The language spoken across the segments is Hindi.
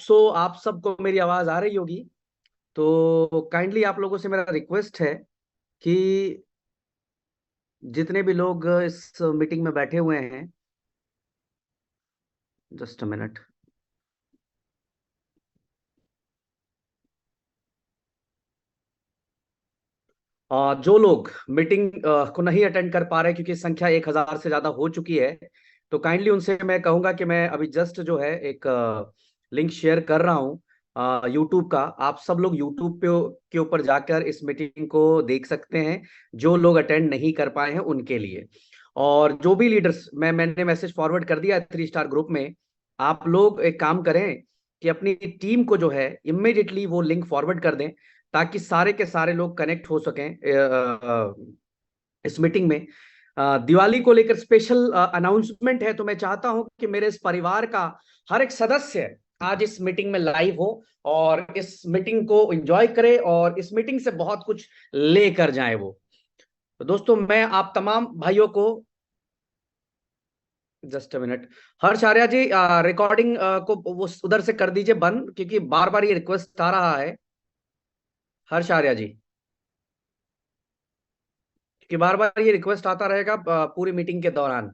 सो आप सबको मेरी आवाज आ रही होगी। तो काइंडली आप लोगों से मेरा रिक्वेस्ट है कि जितने भी लोग इस मीटिंग में बैठे हुए हैं, जस्ट अ मिनट। जो लोग मीटिंग को नहीं अटेंड कर पा रहे क्योंकि संख्या 1,000 से ज्यादा हो चुकी है, तो काइंडली उनसे मैं कहूंगा कि मैं अभी जस्ट जो है एक लिंक शेयर कर रहा हूँ यूट्यूब का। आप सब लोग यूट्यूब पे के ऊपर जाकर इस मीटिंग को देख सकते हैं, जो लोग अटेंड नहीं कर पाए हैं उनके लिए। और जो भी लीडर्स, मैंने मैसेज फॉरवर्ड कर दिया है 3 स्टार ग्रुप में। आप लोग एक काम करें कि अपनी टीम को जो है इमिडिएटली वो लिंक फॉरवर्ड कर दें, ताकि सारे के सारे लोग कनेक्ट हो सकें इस मीटिंग में। दिवाली को लेकर स्पेशल अनाउंसमेंट है, तो मैं चाहता हूं कि मेरे इस परिवार का हर एक सदस्य आज इस मीटिंग में लाइव हो और इस मीटिंग को एंजॉय करे और इस मीटिंग से बहुत कुछ लेकर जाए वो। तो दोस्तों, मैं आप तमाम भाइयों को, just a minute, Harsh Arya ji, recording को वो उधर से कर दीजिए बंद, क्योंकि बार बार ये रिक्वेस्ट आ रहा है। हर्ष आर्या जी, कि बार बार ये रिक्वेस्ट आता रहेगा पूरी मीटिंग के दौरान।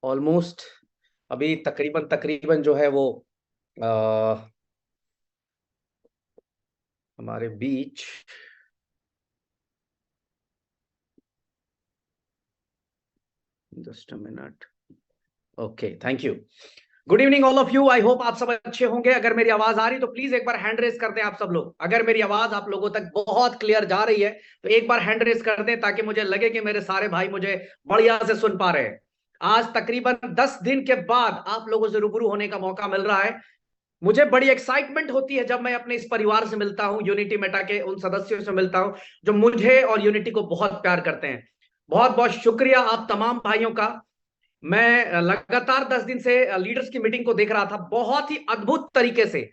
ऑलमोस्ट अभी तकरीबन तकरीबन जो है वो आ, हमारे बीच, just a minute. Okay, thank you. Good evening all of you, I hope आप सब अच्छे होंगे। अगर मेरी आवाज आ रही तो प्लीज एक बार हैंड रेस कर दें आप सब लोग। अगर मेरी आवाज आप लोगों तक बहुत क्लियर जा रही है तो एक बार हैंड रेस कर दें, ताकि मुझे लगे कि मेरे सारे भाई मुझे बढ़िया से सुन पा रहे हैं। आज तकरीबन 10 दिन के बाद आप लोगों से रूबरू होने का मौका मिल रहा है। मुझे बड़ी एक्साइटमेंट होती है जब मैं अपने इस परिवार से मिलता हूं, यूनिटी मेटा के उन सदस्यों से मिलता हूं जो मुझे और यूनिटी को बहुत प्यार करते हैं। बहुत बहुत शुक्रिया आप तमाम भाइयों का। मैं लगातार 10 दिन से लीडर्स की मीटिंग को देख रहा था, बहुत ही अद्भुत तरीके से।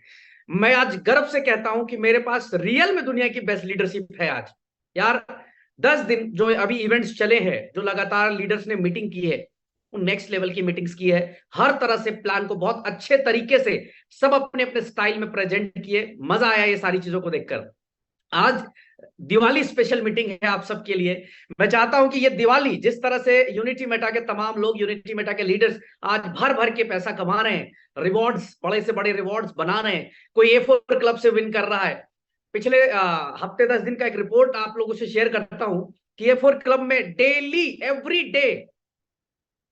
मैं आज गर्व से कहता हूं कि मेरे पास रियल में दुनिया की बेस्ट लीडरशिप है आज। यार, 10 दिन जो अभी इवेंट्स चले हैं, जो लगातार लीडर्स ने मीटिंग की है, नेक्स्ट लेवल की मीटिंग्स की है। हर तरह से प्लान को बहुत अच्छे तरीके से सब अपने अपने स्टाइल में प्रेजेंट किए। मजा आया ये सारी चीजों को देखकर। आज दिवाली स्पेशल मीटिंग है आप सबके लिए। मैं चाहता हूं कि ये दिवाली जिस तरह से यूनिटी मेटा के तमाम लोग, यूनिटी मेटा के लीडर्स आज भर भर के पैसा कमा रहे हैं, रिवॉर्ड्स, बड़े से बड़े रिवॉर्ड्स बना रहे हैं, कोई A4 क्लब से विन कर रहा है। पिछले हफ्ते 10 दिन का एक रिपोर्ट आप लोगों से शेयर करता हूं कि A4 क्लब में डेली, एवरी डे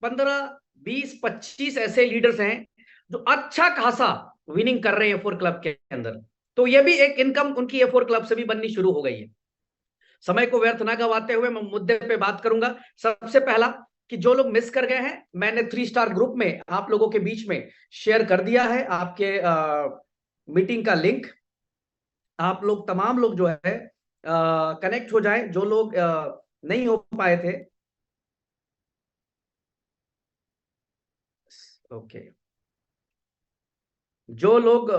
15, 20, 25 ऐसे लीडर्स हैं जो अच्छा खासा विनिंग कर रहे हैं A4 क्लब के अंदर। तो ये भी एक इनकम उनकी A4 क्लब से भी बननी शुरू हो गई है। समय को व्यर्थ ना गवाते हुए मैं मुद्दे पे बात करूंगा। सबसे पहला, कि जो लोग मिस कर गए हैं, मैंने 3 स्टार ग्रुप में आप लोगों के बीच में शेयर कर दिया है आपके मीटिंग का लिंक। आप लोग, तमाम लोग जो है कनेक्ट हो जाएं, जो लोग नहीं हो पाए थे। ओके, जो लोग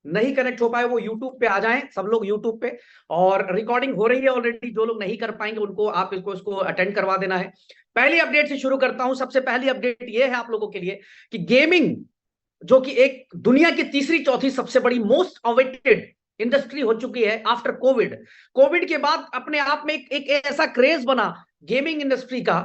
नहीं कनेक्ट हो पाए वो यूट्यूब पे आ जाएं, सब लोग यूट्यूब पे। और रिकॉर्डिंग हो रही है ऑलरेडी, जो लोग नहीं कर पाएंगे उनको आप इसको अटेंड करवा देना है। पहली अपडेट से शुरू करता हूं। सबसे पहली अपडेट ये है आप लोगों के लिए कि गेमिंग, जो कि एक दुनिया की तीसरी चौथी सबसे बड़ी मोस्ट अवेटेड इंडस्ट्री हो चुकी है आफ्टर कोविड। कोविड के बाद अपने आप में एक ऐसा क्रेज बना गेमिंग इंडस्ट्री का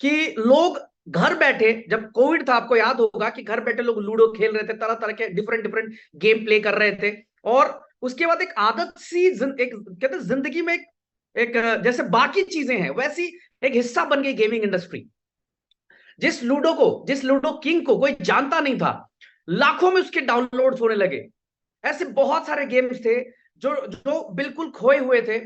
कि लोग घर बैठे, जब कोविड था आपको याद होगा कि घर बैठे लोग लूडो खेल रहे थे, तरह तरह के डिफरेंट डिफरेंट गेम प्ले कर रहे थे। और उसके बाद एक आदत सी एक कहते हैं जिंदगी में एक जैसे बाकी चीजें हैं वैसी एक हिस्सा बन गई गेमिंग इंडस्ट्री। जिस लूडो किंग को कोई जानता नहीं था, लाखों में उसके डाउनलोड्स होने लगे। ऐसे बहुत सारे गेम्स थे जो जो बिल्कुल खोए हुए थे,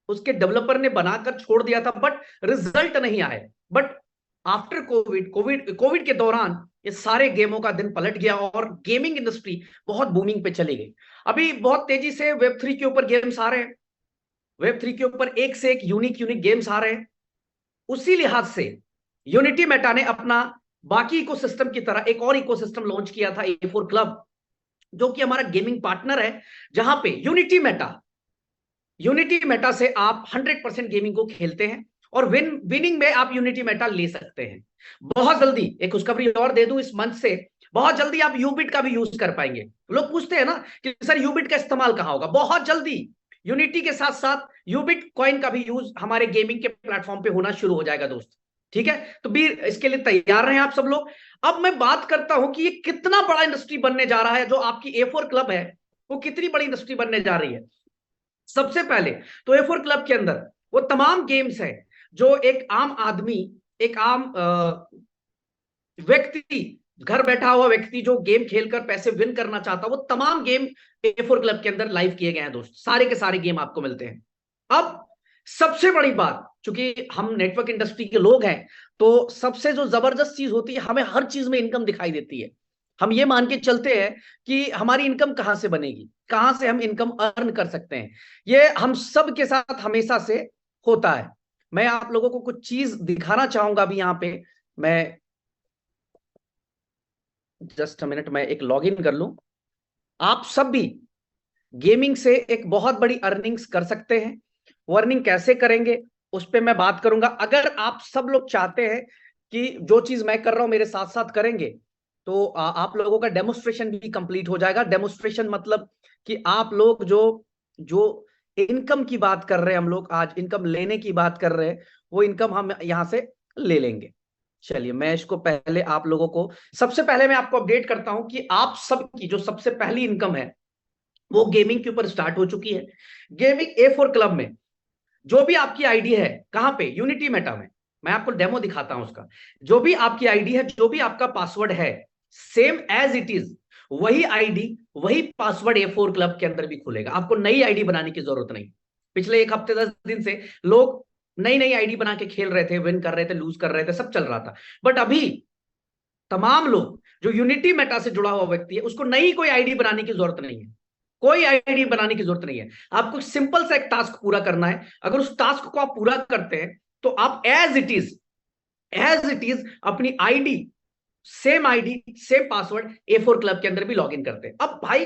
उसके डेवलपर ने बनाकर छोड़ दिया था, बट रिजल्ट नहीं आए। But after Covid Covid Covid के दौरान ये सारे गेमों का दिन पलट गया और गेमिंग इंडस्ट्री बहुत बूमिंग पे चली गई। अभी बहुत तेजी से वेब 3 के ऊपर गेम्स आ रहे हैं, वेब 3 के ऊपर एक से एक यूनिक यूनिक गेम्स आ रहे हैं। उसी लिहाज से यूनिटी मेटा ने अपना बाकी इकोसिस्टम की तरह एक और इकोसिस्टम लॉन्च किया था, A4 क्लब, जो कि हमारा गेमिंग पार्टनर है, जहां पे यूनिटी मेटा से आप 100% गेमिंग को खेलते हैं और विनिंग में आप यूनिटी मेटा ले सकते हैं। बहुत जल्दी एक खुशखबरी और दे दूं इस मंच से, बहुत जल्दी आप यूबिट का भी यूज कर पाएंगे। लोग पूछते हैं ना कि सर यूबिट का इस्तेमाल कहां होगा, बहुत जल्दी यूनिटी के साथ साथ यूबिट कॉइन का भी यूज हमारे गेमिंग के प्लेटफॉर्म पे होना शुरू हो जाएगा दोस्त। ठीक है, तो भी इसके लिए तैयार रहे आप सब लोग। अब मैं बात करता हूं कि ये कितना बड़ा इंडस्ट्री बनने जा रहा है, जो आपकी A4 क्लब है वो कितनी बड़ी इंडस्ट्री बनने जा रही है। सबसे पहले तो A4 क्लब के अंदर वो तमाम गेम्स है जो एक आम आदमी, एक आम व्यक्ति, घर बैठा हुआ व्यक्ति जो गेम खेलकर पैसे विन करना चाहता, वो तमाम गेम A4 क्लब के अंदर लाइव किए गए हैं दोस्त। सारे के सारे गेम आपको मिलते हैं। अब सबसे बड़ी बात, चूंकि हम नेटवर्क इंडस्ट्री के लोग हैं, तो सबसे जो जबरदस्त चीज होती है, हमें हर चीज में इनकम दिखाई देती है। हम ये मान के चलते हैं कि हमारी इनकम कहां से बनेगी, कहां से हम इनकम अर्न कर सकते हैं। ये हम सब के साथ हमेशा से होता है। मैं आप लोगों को कुछ चीज दिखाना चाहूंगा अभी यहां पे। मैं जस्ट अ मिनट, मैं एक लॉग इन कर लूं। आप सब भी गेमिंग से एक बहुत बड़ी अर्निंग्स कर सकते हैं। वो अर्निंग कैसे करेंगे उस पर मैं बात करूंगा। अगर आप सब लोग चाहते हैं कि जो चीज मैं कर रहा हूं मेरे साथ साथ करेंगे, तो आप लोगों का डेमोस्ट्रेशन भी कंप्लीट हो जाएगा। डेमोस्ट्रेशन मतलब कि आप लोग जो जो इनकम की बात कर रहे हैं, हम लोग आज इनकम लेने की बात कर रहे हैं, वो इनकम हम यहां से ले लेंगे। चलिए, मैं इसको पहले आप लोगों को, सबसे पहले मैं आपको अपडेट करता हूं कि आप सबकी जो सबसे पहली इनकम है वो गेमिंग के ऊपर स्टार्ट हो चुकी है। गेमिंग A4 क्लब में जो भी आपकी आईडी है, कहां पे, यूनिटी मेटा में, मैं आपको डेमो दिखाता हूं उसका। जो भी आपकी आईडी है, जो भी आपका पासवर्ड है, सेम एज इट इज वही आईडी वही पासवर्ड A4 क्लब के अंदर भी खुलेगा। आपको नई आईडी बनाने की जरूरत नहीं। पिछले एक हफ्ते 10 दिन से लोग नई नई आईडी बना के खेल रहे थे, विन कर रहे थे, लूज कर रहे थे, सब चल रहा था। बट अभी तमाम लोग, जो यूनिटी मेटा से जुड़ा हुआ व्यक्ति है, उसको नई कोई आईडी बनाने की जरूरत नहीं है। कोई आईडी बनाने की जरूरत नहीं है। आपको सिंपल सा एक टास्क पूरा करना है। अगर उस टास्क को आप पूरा करते हैं तो आप एज इट इज अपनी ID same password A4 club के अंदर भी लॉग इन करते हैं। अब भाई,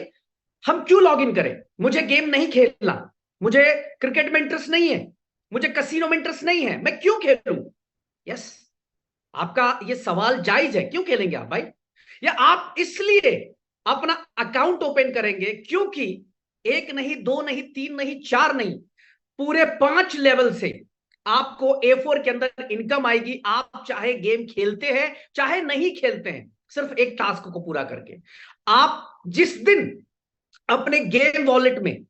हम क्यों लॉग इन करें? मुझे गेम नहीं खेलना, मुझे क्रिकेट में इंटरेस्ट नहीं है, मुझे कसिनो में इंटरेस्ट नहीं है, मैं क्यों खेलूं? यस, आपका ये सवाल जायज है, क्यों खेलेंगे आप भाई? या आप इसलिए अपना अकाउंट ओपन करेंगे क्योंकि एक नहीं, दो नहीं, तीन नहीं, चार नहीं, पूरे 5 लेवल से आपको A4 के अंदर इनकम आएगी। आप चाहे गेम खेलते हैं चाहे नहीं खेलते हैं, सिर्फ एक टास्क को पूरा करके। आप जिस दिन अपने गेम वॉलेट में,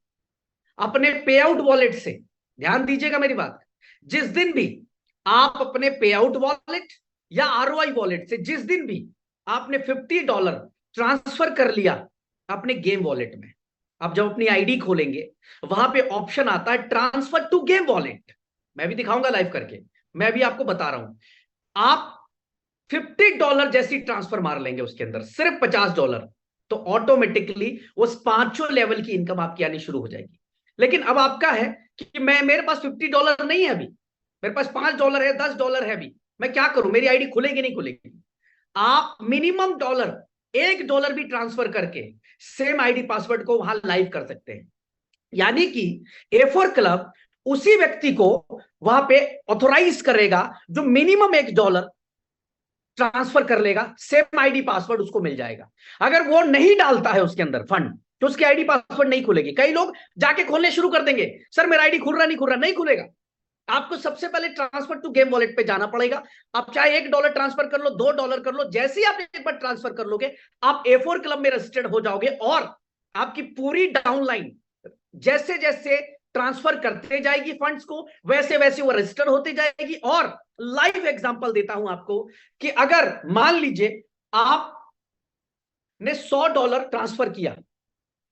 अपने पे आउट वॉलेट से, ध्यान दीजिएगा मेरी बात, जिस दिन भी आप अपने पे आउट वॉलेट या ROI वॉलेट से जिस दिन भी आपने $50 ट्रांसफर कर लिया अपने गेम वॉलेट में, आप जब अपनी आईडी खोलेंगे वहां पे ऑप्शन आता है ट्रांसफर टू गेम वॉलेट। मैं भी दिखाऊंगा लाइव करके, मैं भी आपको बता रहा हूं। आप $50 जैसी ट्रांसफर मार लेंगे उसके अंदर, सिर्फ $50, तो ऑटोमेटिकली उस 5 लेवल की इनकम आपकी आनी शुरू हो जाएगी। लेकिन अब आपका है कि मेरे पास $50 नहीं है अभी, मेरे पास $5 है, $10 है अभी, मैं क्या करूं? मेरी आईडी खुलेगी नहीं खुलेगी? आप मिनिमम $1 भी ट्रांसफर करके सेम आईडी पासवर्ड को वहां लाइव कर सकते हैं। यानी कि A4 क्लब उसी व्यक्ति को वहां पे ऑथोराइज करेगा जो मिनिमम $1 ट्रांसफर कर लेगा, सेम आईडी पासवर्ड उसको मिल जाएगा। अगर वो नहीं डालता है उसके अंदर फंड, तो उसकी आईडी पासवर्ड नहीं खुलेगी। कई लोग जाके खोलने शुरू कर देंगे, सर मेरा आईडी खुल रहा नहीं खुलेगा। आपको सबसे पहले ट्रांसफर टू गेम वॉलेट पे जाना पड़ेगा। आप चाहे $1 ट्रांसफर कर लो, $2 कर लो, जैसे ही आप एक बार ट्रांसफर कर लोगे, आप A4 क्लब में रजिस्टर्ड हो जाओगे और आपकी पूरी डाउनलाइन जैसे जैसे ट्रांसफर करते जाएगी फंड्स को, वैसे वैसे वो रजिस्टर होते जाएगी। और लाइव एग्जांपल देता हूं आपको कि अगर मान लीजिए आपने $100 ट्रांसफर किया,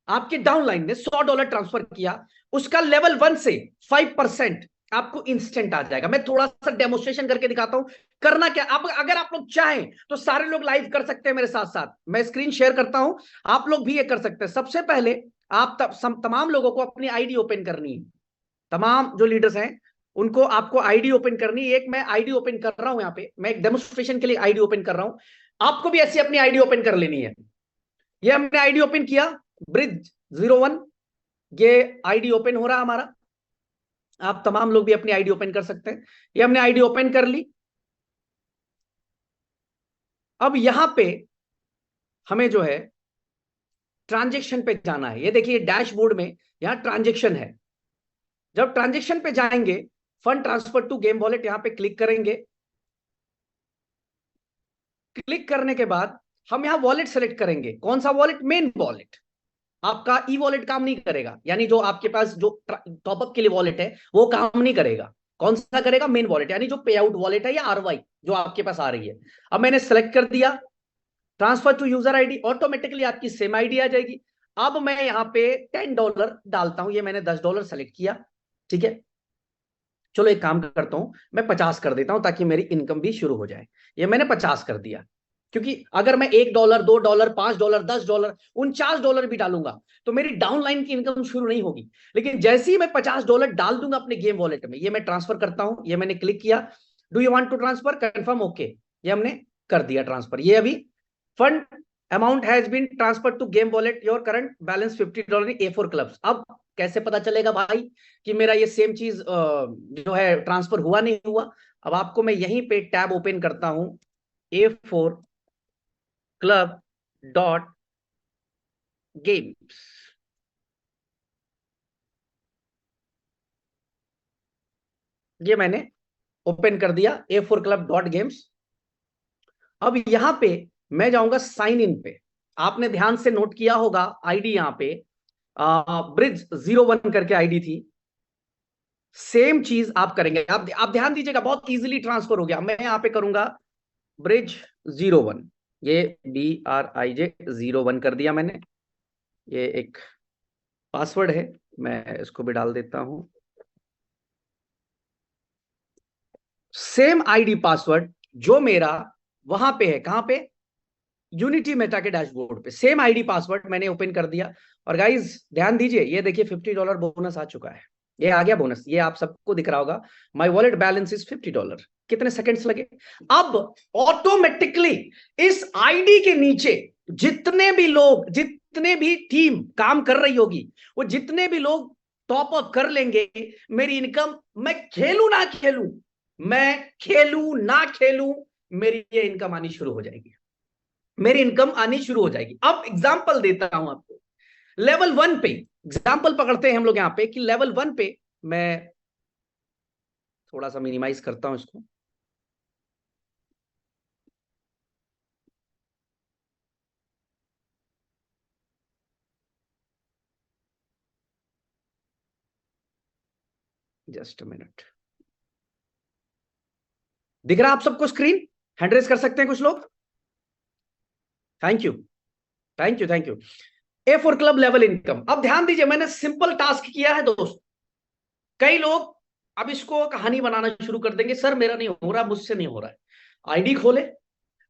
आपकी डाउनलाइन ने $100 ट्रांसफर किया, उसका लेवल 1 से 5% आपको इंस्टेंट आ जाएगा। मैं थोड़ा सा डेमोस्ट्रेशन करके दिखाता हूं करना क्या, आप अगर आप लोग चाहें तो सारे लोग लाइव कर सकते हैं मेरे साथ साथ, मैं स्क्रीन शेयर करता हूं, आप लोग भी ये कर सकते हैं। सबसे पहले आप तमाम लोगों को अपनी आईडी ओपन करनी है, तमाम जो लीडर्स हैं उनको आपको आईडी ओपन करनी है। एक मैं आईडी ओपन कर रहा हूं, यहाँ पे मैं एक डेमोन्स्ट्रेशन के लिए आईडी ओपन कर रहा हूं, आपको भी ऐसी अपनी आईडी ओपन कर लेनी है। ये हमने आईडी ओपन किया, Bridge01, ये आईडी ओपन हो रहा है हमारा, आप तमाम लोग भी अपनी आईडी ओपन कर सकते हैं। ये हमने आईडी ओपन कर ली। अब यहां पे हमें जो है ट्रांजेक्शन पे जाना है। ये देखिए डैशबोर्ड में यहां ट्रांजेक्शन है। जब ट्रांजेक्शन पे जाएंगे, fund transfer to game wallet, यहां पे क्लिक करेंगे। क्लिक करने के बाद हम यहां वॉलेट सेलेक्ट करेंगे। कौन सा वॉलेट? Main wallet. आपका ई वॉलेट काम नहीं करेगा, यानी जो आपके पास जो टॉपअप के लिए वॉलेट है वो काम नहीं करेगा। कौन सा करेगा? मेन वॉलेट, यानी जो पे आउट वॉलेट है या आरवाई जो आपके पास आ रही है। अब मैंने सेलेक्ट कर दिया, transfer to user ID, automatically आपकी सेम आईडी आ जाएगी। अब मैं यहाँ पे $10 डालता हूं, ये मैंने $10 सेलेक्ट किया, ठीक है। चलो एक काम करता हूं, मैं 50 कर देता हूं ताकि मेरी इनकम भी शुरू हो जाए। ये मैंने 50 कर दिया, क्योंकि अगर मैं $1, $2, $5, $10, $49 भी डालूंगा तो मेरी डाउनलाइन की इनकम शुरू नहीं होगी। लेकिन जैसे ही मैं $50 डाल दूंगा अपने गेम वॉलेट में, ये मैं ट्रांसफर करता हूं, ये मैंने क्लिक किया, do you want to transfer, confirm, okay, ये हमने कर दिया ट्रांसफर। ये अभी fund amount has been transfer to game wallet, your current balance $50 in A4 clubs. अब कैसे पता चलेगा भाई कि मेरा ये सेम चीज जो है ट्रांसफर हुआ नहीं हुआ? अब आपको मैं यहीं पे टैब ओपन करता हूं, A4 क्लब डॉट गेम्स, ये मैंने ओपन कर दिया, A4 क्लब डॉट गेम्स। अब यहां पे मैं जाऊंगा साइन इन पे। आपने ध्यान से नोट किया होगा आईडी यहां पे Bridge01 करके आईडी थी। सेम चीज आप करेंगे, आप ध्यान दीजिएगा, बहुत इजीली ट्रांसफर हो गया। मैं यहां पे करूंगा Bridge01, ये BRIJ01 कर दिया मैंने। ये एक पासवर्ड है, मैं इसको भी डाल देता हूं, सेम आईडी पासवर्ड जो मेरा वहां पे है। कहां पे? यूनिटी मेटा के डैशबोर्ड पे सेम आईडी पासवर्ड मैंने ओपन कर दिया। और गाइज ध्यान दीजिए, ये देखिए $50 बोनस आ चुका है, ये आ गया बोनस, ये आप सबको दिख रहा होगा, माय वॉलेट बैलेंस इज $50। कितने सेकंड्स लगे? अब ऑटोमेटिकली इस आईडी के नीचे जितने भी लोग, जितने भी टीम काम कर रही होगी, वो जितने भी लोग टॉप अप कर लेंगे, मेरी इनकम, मैं खेलू ना खेलू, मैं खेलू ना खेलू, मेरी ये इनकम आनी शुरू हो जाएगी, मेरी इनकम आनी शुरू हो जाएगी। अब एग्जांपल देता हूं आपको, लेवल 1 पे एग्जांपल पकड़ते हैं हम लोग यहां पे कि लेवल 1 पे मैं थोड़ा सा मिनिमाइज करता हूं इसको, जस्ट अ मिनट। दिख रहा आप सबको स्क्रीन? हैंड रेज कर सकते हैं कुछ लोग? Thank you, thank you, thank you. A4 club level income. अब ध्यान दीजिए, मैंने सिंपल टास्क किया है दोस्त। कई लोग अब इसको कहानी बनाना शुरू कर देंगे, सर मेरा नहीं हो रहा, मुझसे नहीं हो रहा है। आईडी खोले,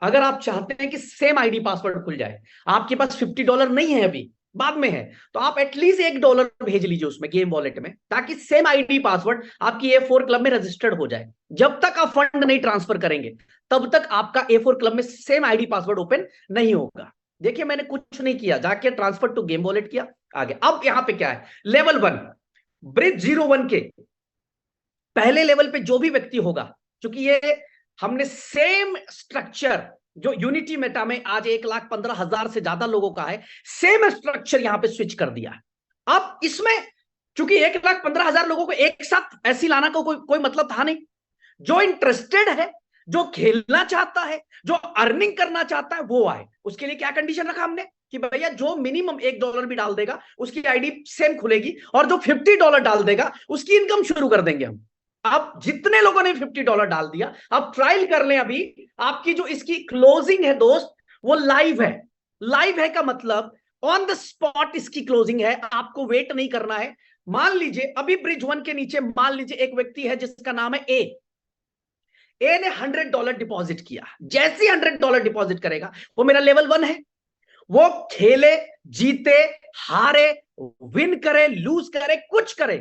अगर आप चाहते हैं कि सेम आईडी पासवर्ड खुल जाए, आपके पास $50 नहीं है अभी, बाद में है, तो आप एटलीस्ट $1 भेज लीजिए उसमें गेम वॉलेट में, ताकि सेम आईडी पासवर्ड आपकी A4 क्लब में रजिस्टर्ड हो जाए। जब तक आप फंड नहीं ट्रांसफर करेंगे तब तक आपका A4 क्लब में सेम आईडी पासवर्ड ओपन नहीं होगा। देखिए मैंने कुछ नहीं किया, जाके ट्रांसफर टू गेम वॉलेट किया, आगे। अब यहां पे क्या है? लेवल 1 Bridge01 के पहले लेवल पे जो भी व्यक्ति होगा, क्योंकि ये हमने सेम स्ट्रक्चर जो यूनिटी मेटा में आज 1,15,000 से ज्यादा लोगों का है, सेम स्ट्रक्चर यहां पे स्विच कर दिया। अब इसमें चूंकि 1,15,000 लोगों को एक साथ ऐसी लाना का कोई मतलब था नहीं। जो इंटरेस्टेड है, जो खेलना चाहता है, जो अर्निंग करना चाहता है, वो आए। उसके लिए क्या कंडीशन रखा हमने कि भैया जो मिनिमम $1 भी डाल देगा उसकी आईडी सेम खुलेगी, और जो $50 डाल देगा उसकी इनकम शुरू कर देंगे हम। अब जितने लोगों ने $50 डाल दिया, अब ट्रायल कर लें। अभी आपकी जो इसकी क्लोजिंग है दोस्त, वो लाइव है। लाइव है का मतलब ऑन द स्पॉट इसकी क्लोजिंग है, आपको वेट नहीं करना है। मान लीजिए अभी Bridge01 के नीचे मान लीजिए एक व्यक्ति है जिसका नाम है ए। ए ने $100 डिपॉजिट किया, जैसे ही $100 डिपॉजिट करेगा, वो मेरा लेवल 1 है। वो खेले, जीते, हारे, विन करे, लूज करे, कुछ करे,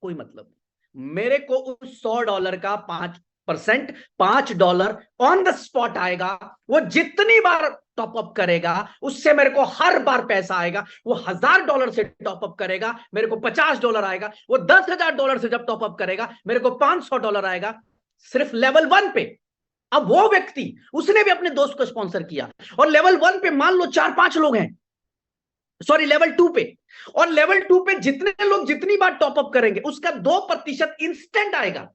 कोई मतलब नहीं। मेरे को उस $100 का 5%, $5 ऑन द स्पॉट आएगा। वो जितनी बार टॉप अप करेगा उससे मेरे को हर बार पैसा आएगा। वो $1000 से टॉप अप करेगा, मेरे को $50 आएगा। वो $10,000 से जब टॉप अप करेगा, मेरे को $500 आएगा, सिर्फ लेवल 1 पे। अब वो व्यक्ति, उसने भी अपने दोस्त को स्पॉन्सर किया, और लेवल 1 पे मान लो 4-5 लोग हैं, सॉरी लेवल 2 पे, और लेवल 2 पे जितने लोग जितनी बार टॉप अप करेंगे उसका 2% इंस्टेंट आएगा।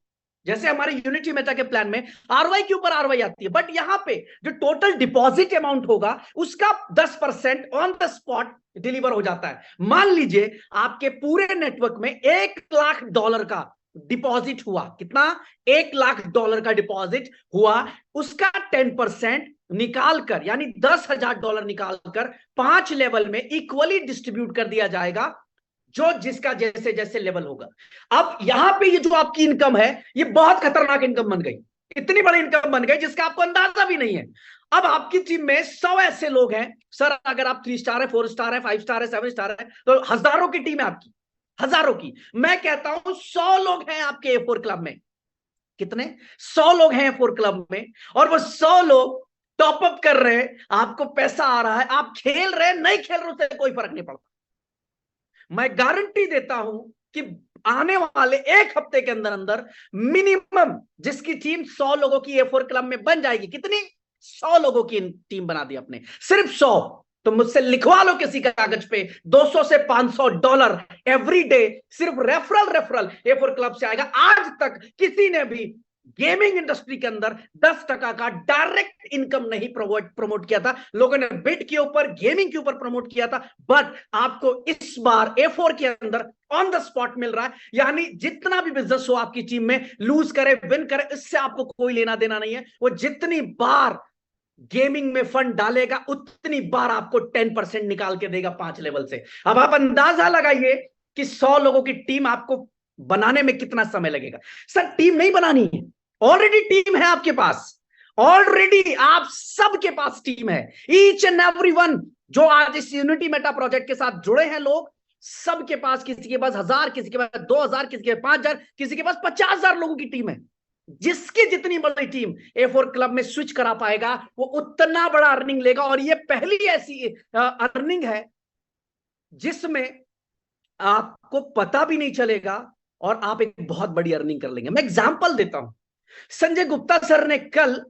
जैसे हमारे यूनिटी मेटा के प्लान में आरवाई के ऊपर आरवाई आती है, बट यहां पे जो टोटल डिपॉजिट अमाउंट होगा उसका 10% ऑन द स्पॉट डिलीवर हो जाता है। मान लीजिए आपके पूरे नेटवर्क में $1,00,000 का डिपॉजिट हुआ। कितना? $1,00,000 का डिपॉजिट हुआ, उसका 10% निकालकर, यानी $10,000 निकालकर 5 लेवल में इक्वली डिस्ट्रीब्यूट कर दिया जाएगा, जो जिसका जैसे जैसे लेवल होगा। अब यहां पे ये जो आपकी इनकम है, ये बहुत खतरनाक इनकम बन गई, इतनी बड़ी इनकम बन गई जिसका आपको अंदाजा भी नहीं है। अब आपकी टीम में 100 ऐसे लोग हैं, सर अगर आप 3 स्टार है, 4 स्टार है, 5 स्टार है, 7 स्टार है, तो हजारों की टीम है आपकी, हजारों की। मैं कहता हूं 100 लोग हैं आपके A4 क्लब में। कितने? 100 लोग हैं A4 क्लब में, और वो 100 लोग टॉप अप कर रहे हैं, आपको पैसा आ रहा है, आप खेल रहे हैं, नहीं खेल रहे, उससे कोई फर्क नहीं पड़ता। मैं गारंटी देता हूं कि आने वाले 1 हफ्ते के अंदर अंदर मिनिमम जिसकी टीम 100 लोगों की A4 क्लब में बन जाएगी। कितनी? 100 लोगों की टीम बना दी आपने, सिर्फ 100। तो मुझसे लिखवा लो किसी कागज पे, $200 से $500 एवरी डे सिर्फ रेफरल A4 क्लब से आएगा। आज तक किसी ने भी गेमिंग इंडस्ट्री के अंदर 10% का डायरेक्ट इनकम नहीं प्रमोट किया था। लोगों ने बिट के ऊपर, गेमिंग के ऊपर प्रमोट किया था, बट आपको इस बार A4 के अंदर ऑन द स्पॉट मिल रहा है। यानी जितना भी बिजनेस हो आपकी टीम में, लूज करे विन करे, इससे आपको कोई लेना देना नहीं है। वो जितनी बार गेमिंग में फंड डालेगा उतनी बार आपको 10% निकाल के देगा 5 लेवल से। अब आप अंदाजा लगाइए कि 100 लोगों की टीम आपको बनाने में कितना समय लगेगा। सर टीम नहीं बनानी है, ऑलरेडी टीम है आपके पास, ऑलरेडी आप सबके पास टीम है। ईच एंड एवरी वन जो आज इस यूनिटी मेटा प्रोजेक्ट के साथ जुड़े हैं लोग, सबके पास, किसी के पास 1000, किसी के पास 2000, किसी के पास 5000, किसी के पास 50,000 लोगों की टीम है। जिसकी जितनी बड़ी टीम A4 क्लब में स्विच करा पाएगा वो उतना बड़ा अर्निंग लेगा। और ये पहली ऐसी अर्निंग है जिसमें आपको पता भी नहीं चलेगा और आप एक बहुत बड़ी अर्निंग कर लेंगे। मैं एग्जांपल देता हूं, संजय गुप्ता सर ने कल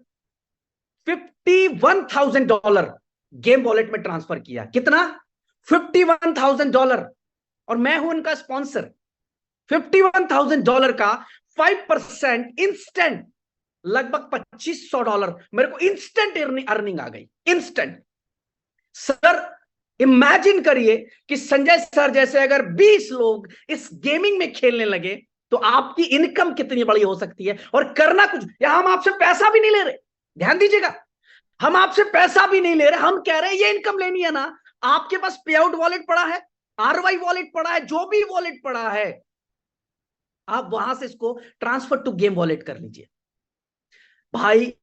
$51,000 गेम वॉलेट में ट्रांसफर किया। कितना? $51,000, और मैं हूं उनका स्पॉन्सर। $51,000 का 5% इंस्टेंट, लगभग $2,500 मेरे को इंस्टेंट अर्निंग आ गई, इंस्टेंट। सर इमेजिन करिए कि संजय सर जैसे अगर 20 लोग इस गेमिंग में खेलने लगे तो आपकी इनकम कितनी बड़ी हो सकती है। और करना कुछ, यहां हम आपसे पैसा भी नहीं ले रहे, ध्यान दीजिएगा, हम आपसे पैसा भी नहीं ले रहे। हम कह रहे हैं ये इनकम लेनी है ना, आपके पास पे आउट वॉलेट पड़ा है, आरवाई वॉलेट पड़ा है, जो भी वॉलेट पड़ा है, आप वहां से इसको ट्रांसफर टू गेम वॉलेट कर लीजिए। भाई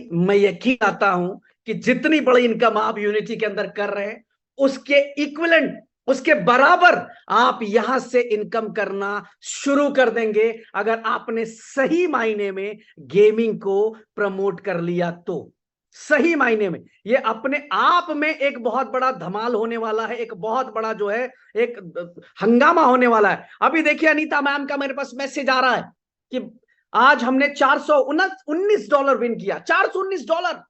मैं यकीन आता हूं कि जितनी बड़ी इनकम आप यूनिटी के अंदर कर रहे हैं उसके इक्विवेलेंट, उसके बराबर आप यहां से इनकम करना शुरू कर देंगे अगर आपने सही मायने में गेमिंग को प्रमोट कर लिया तो। सही मायने में ये अपने आप में एक बहुत बड़ा धमाल होने वाला है, एक बहुत बड़ा जो है एक हंगामा होने वाला है। अभी देखिए अनीता मैम का मेरे पास मैसेज आ रहा है कि आज हमने $419 विन किया। $419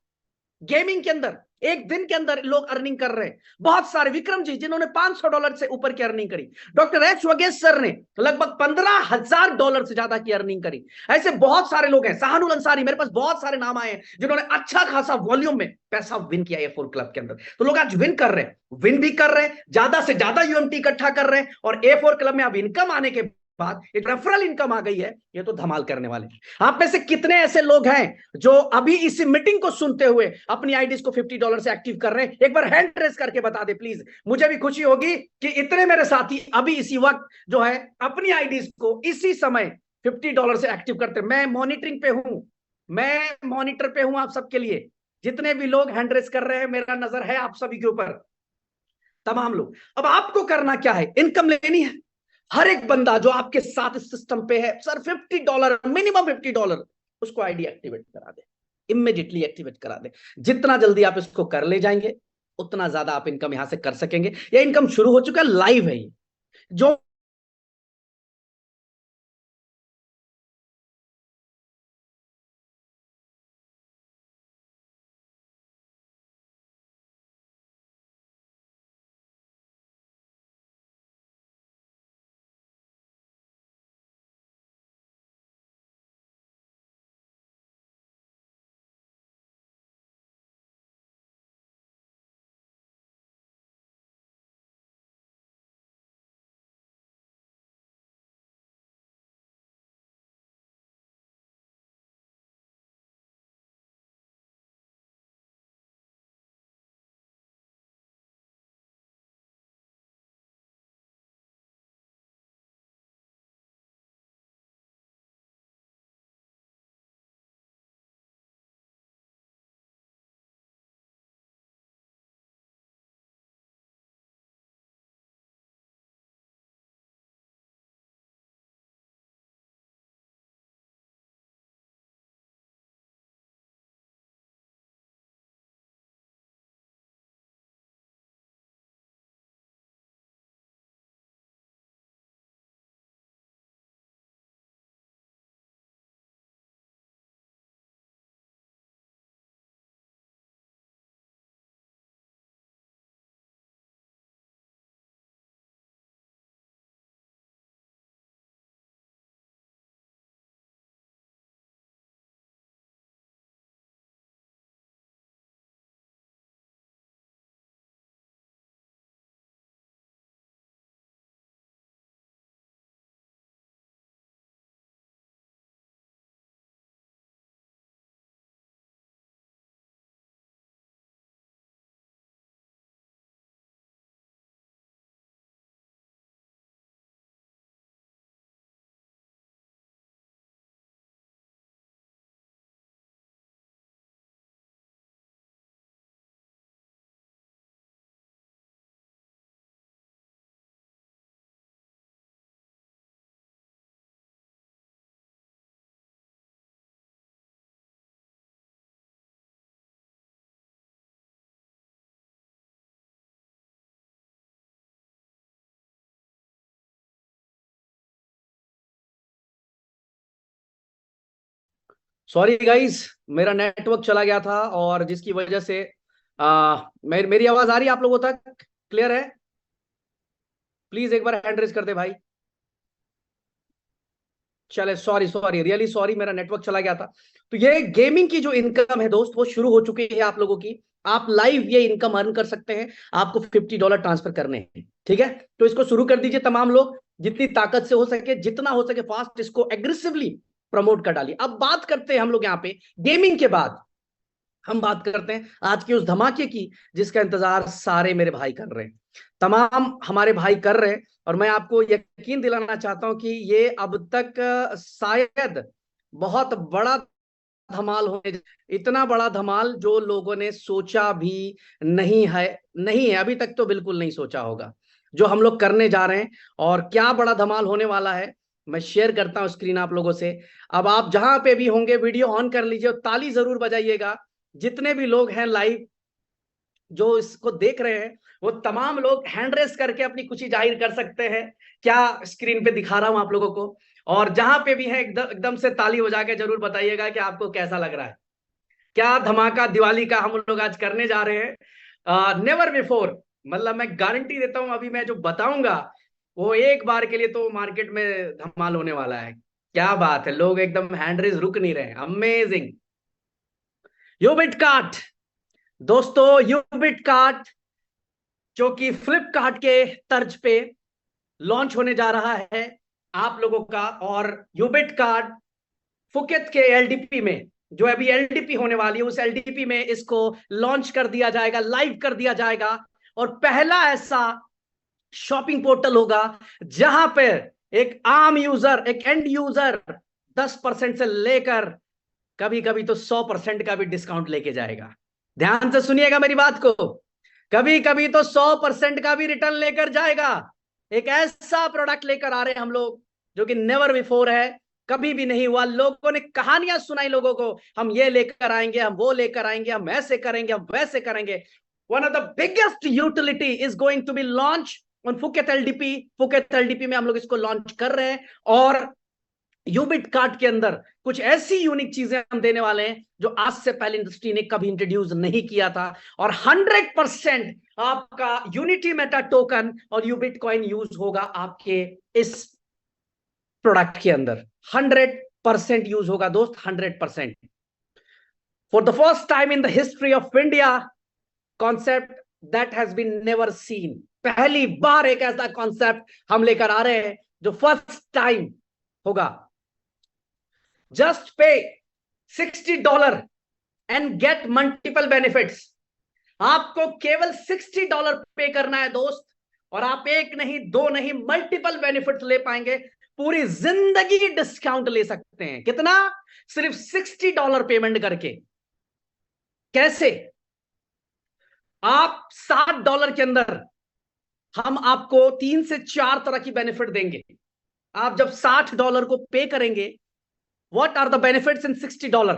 गेमिंग के अंदर एक दिन के अंदर लोग अर्निंग कर रहे हैं। बहुत सारे, विक्रम जी जिन्होंने $500 से ऊपर की अर्निंग करी, डॉक्टर एच वगेश सर ने लगभग $15,000 से ज्यादा की अर्निंग करी। ऐसे बहुत सारे लोग हैं, सहानुल अंसारी, मेरे पास बहुत सारे नाम आए हैं जिन्होंने अच्छा खासा वॉल्यूम में पैसा विन किया A4 क्लब के अंदर। तो लोग आज विन कर रहे हैं, विन भी कर रहे हैं, ज्यादा से ज्यादा यूएमटी इकट्ठा कर रहे हैं, और A4 क्लब में अब इनकम आने के बाद एक रेफरल इनकम आ गई है, ये तो धमाल करने वाले हैं। आप में से कितने ऐसे लोग हैं जो अभी इस मीटिंग को सुनते हुए अपनी आईडीज को $50 से एक्टिव कर रहे हैं? एक बार हैंड रेस करके बता दे प्लीज, मुझे भी खुशी होगी कि इतने मेरे साथी अभी इसी वक्त जो है अपनी आईडीज को इसी समय $50 से एक्टिव करते। मैं मॉनिटरिंग पे हूं, मैं मॉनिटर पे हूं आप सबके लिए, जितने भी लोग हैंड रेस कर रहे हैं मेरा नजर है आप सभी के ऊपर, तमाम लोग। अब आपको करना क्या है, इनकम लेनी है। हर एक बंदा जो आपके साथ इस सिस्टम पे है, सर $50, मिनिमम $50, उसको आईडी एक्टिवेट करा दे, इमीडिएटली एक्टिवेट करा दे। जितना जल्दी आप इसको कर ले जाएंगे उतना ज्यादा आप इनकम यहां से कर सकेंगे। ये इनकम शुरू हो चुका है, लाइव है ये। जो सॉरी गाइस, मेरा नेटवर्क चला गया था और जिसकी वजह से मेरी आवाज आ रही है आप लोगों तक? क्लियर है? प्लीज एक बार हैंड रेज कर दे भाई। चले, सॉरी सॉरी, रियली सॉरी, मेरा नेटवर्क चला गया था। तो ये गेमिंग की जो इनकम है दोस्त, वो शुरू हो चुकी है आप लोगों की। आप लाइव ये इनकम अर्न कर सकते हैं। आपको $50 ट्रांसफर करने हैं, ठीक है? तो इसको शुरू कर दीजिए तमाम लोग, जितनी ताकत से हो सके, जितना हो सके फास्ट इसको एग्रेसिवली प्रमोट कर डालिए। अब बात करते हैं हम लोग यहाँ पे गेमिंग के बाद, हम बात करते हैं आज के उस धमाके की जिसका इंतजार सारे मेरे भाई कर रहे हैं, तमाम हमारे भाई कर रहे हैं। और मैं आपको यकीन दिलाना चाहता हूं कि ये अब तक शायद बहुत बड़ा धमाल होने, इतना बड़ा धमाल जो लोगों ने सोचा भी नहीं है अभी तक, तो बिल्कुल नहीं सोचा होगा जो हम लोग करने जा रहे हैं। और क्या बड़ा धमाल होने वाला है, मैं शेयर करता हूं स्क्रीन आप लोगों से। अब आप जहां पे भी होंगे वीडियो ऑन कर लीजिए और ताली जरूर बजाइएगा। जितने भी लोग हैं लाइव जो इसको देख रहे हैं, वो तमाम लोग हैंड रेस करके अपनी खुशी जाहिर कर सकते हैं। क्या स्क्रीन पे दिखा रहा हूं आप लोगों को? और जहां पे भी है एकदम एकदम से ताली बजा के जरूर बताइएगा कि आपको कैसा लग रहा है। क्या धमाका दिवाली का हम लोग आज करने जा रहे हैं, नेवर बिफोर। मतलब मैं गारंटी देता हूं, अभी मैं जो बताऊंगा वो एक बार के लिए तो मार्केट में धमाल होने वाला है। क्या बात है, लोग एकदम हैंड रेस रुक नहीं रहे, अमेजिंग। यूबिट कार्ट, दोस्तों यूबिट कार्ट जो कि फ्लिपकार्ट के तर्ज पे लॉन्च होने जा रहा है आप लोगों का। और यूबिट कार्ड फुकेत के एलडीपी में, जो अभी एलडीपी होने वाली है, उस एलडीपी में इसको लॉन्च कर दिया जाएगा, लाइव कर दिया जाएगा। और पहला ऐसा शॉपिंग पोर्टल होगा जहां पर एक आम यूजर, एक एंड यूजर 10% से लेकर कभी कभी तो 100% का भी डिस्काउंट लेके जाएगा। ध्यान से सुनिएगा मेरी बात को, कभी कभी तो 100% का भी रिटर्न लेकर जाएगा। एक ऐसा प्रोडक्ट लेकर आ रहे हैं हम लोग जो कि नेवर बिफोर है, कभी भी नहीं हुआ। लोगों ने कहानियां सुनाई लोगों को, हम ये लेकर आएंगे, हम वो लेकर आएंगे, हम ऐसे करेंगे, हम वैसे करेंगे। One of the biggest utility is going to be launch on Phuket LDP. Phuket LDP में हम लोग इसको लॉन्च कर रहे हैं, और यूबिट कार्ड के अंदर कुछ ऐसी यूनिक चीजें हम देने वाले हैं जो आज से पहले इंडस्ट्री ने कभी इंट्रोड्यूस नहीं किया था। और 100% आपका यूनिटी मेटा टोकन और यूबिट कॉइन यूज होगा आपके इस प्रोडक्ट के अंदर। 100% यूज होगा दोस्त, 100%। For the first time in the history of India, concept that has been never seen. पहली बार एक ऐसा कॉन्सेप्ट हम लेकर आ रहे हैं जो फर्स्ट टाइम होगा। जस्ट पे $60 एंड गेट मल्टीपल बेनिफिट्स। आपको केवल $60 पे करना है दोस्त, और आप एक नहीं, दो नहीं, मल्टीपल बेनिफिट्स ले पाएंगे। पूरी जिंदगी डिस्काउंट ले सकते हैं। कितना? सिर्फ $60 पेमेंट करके। कैसे? आप $60 के अंदर हम आपको 3 से 4 तरह की बेनिफिट देंगे। आप जब $60 को पे करेंगे, what are the benefits in $60?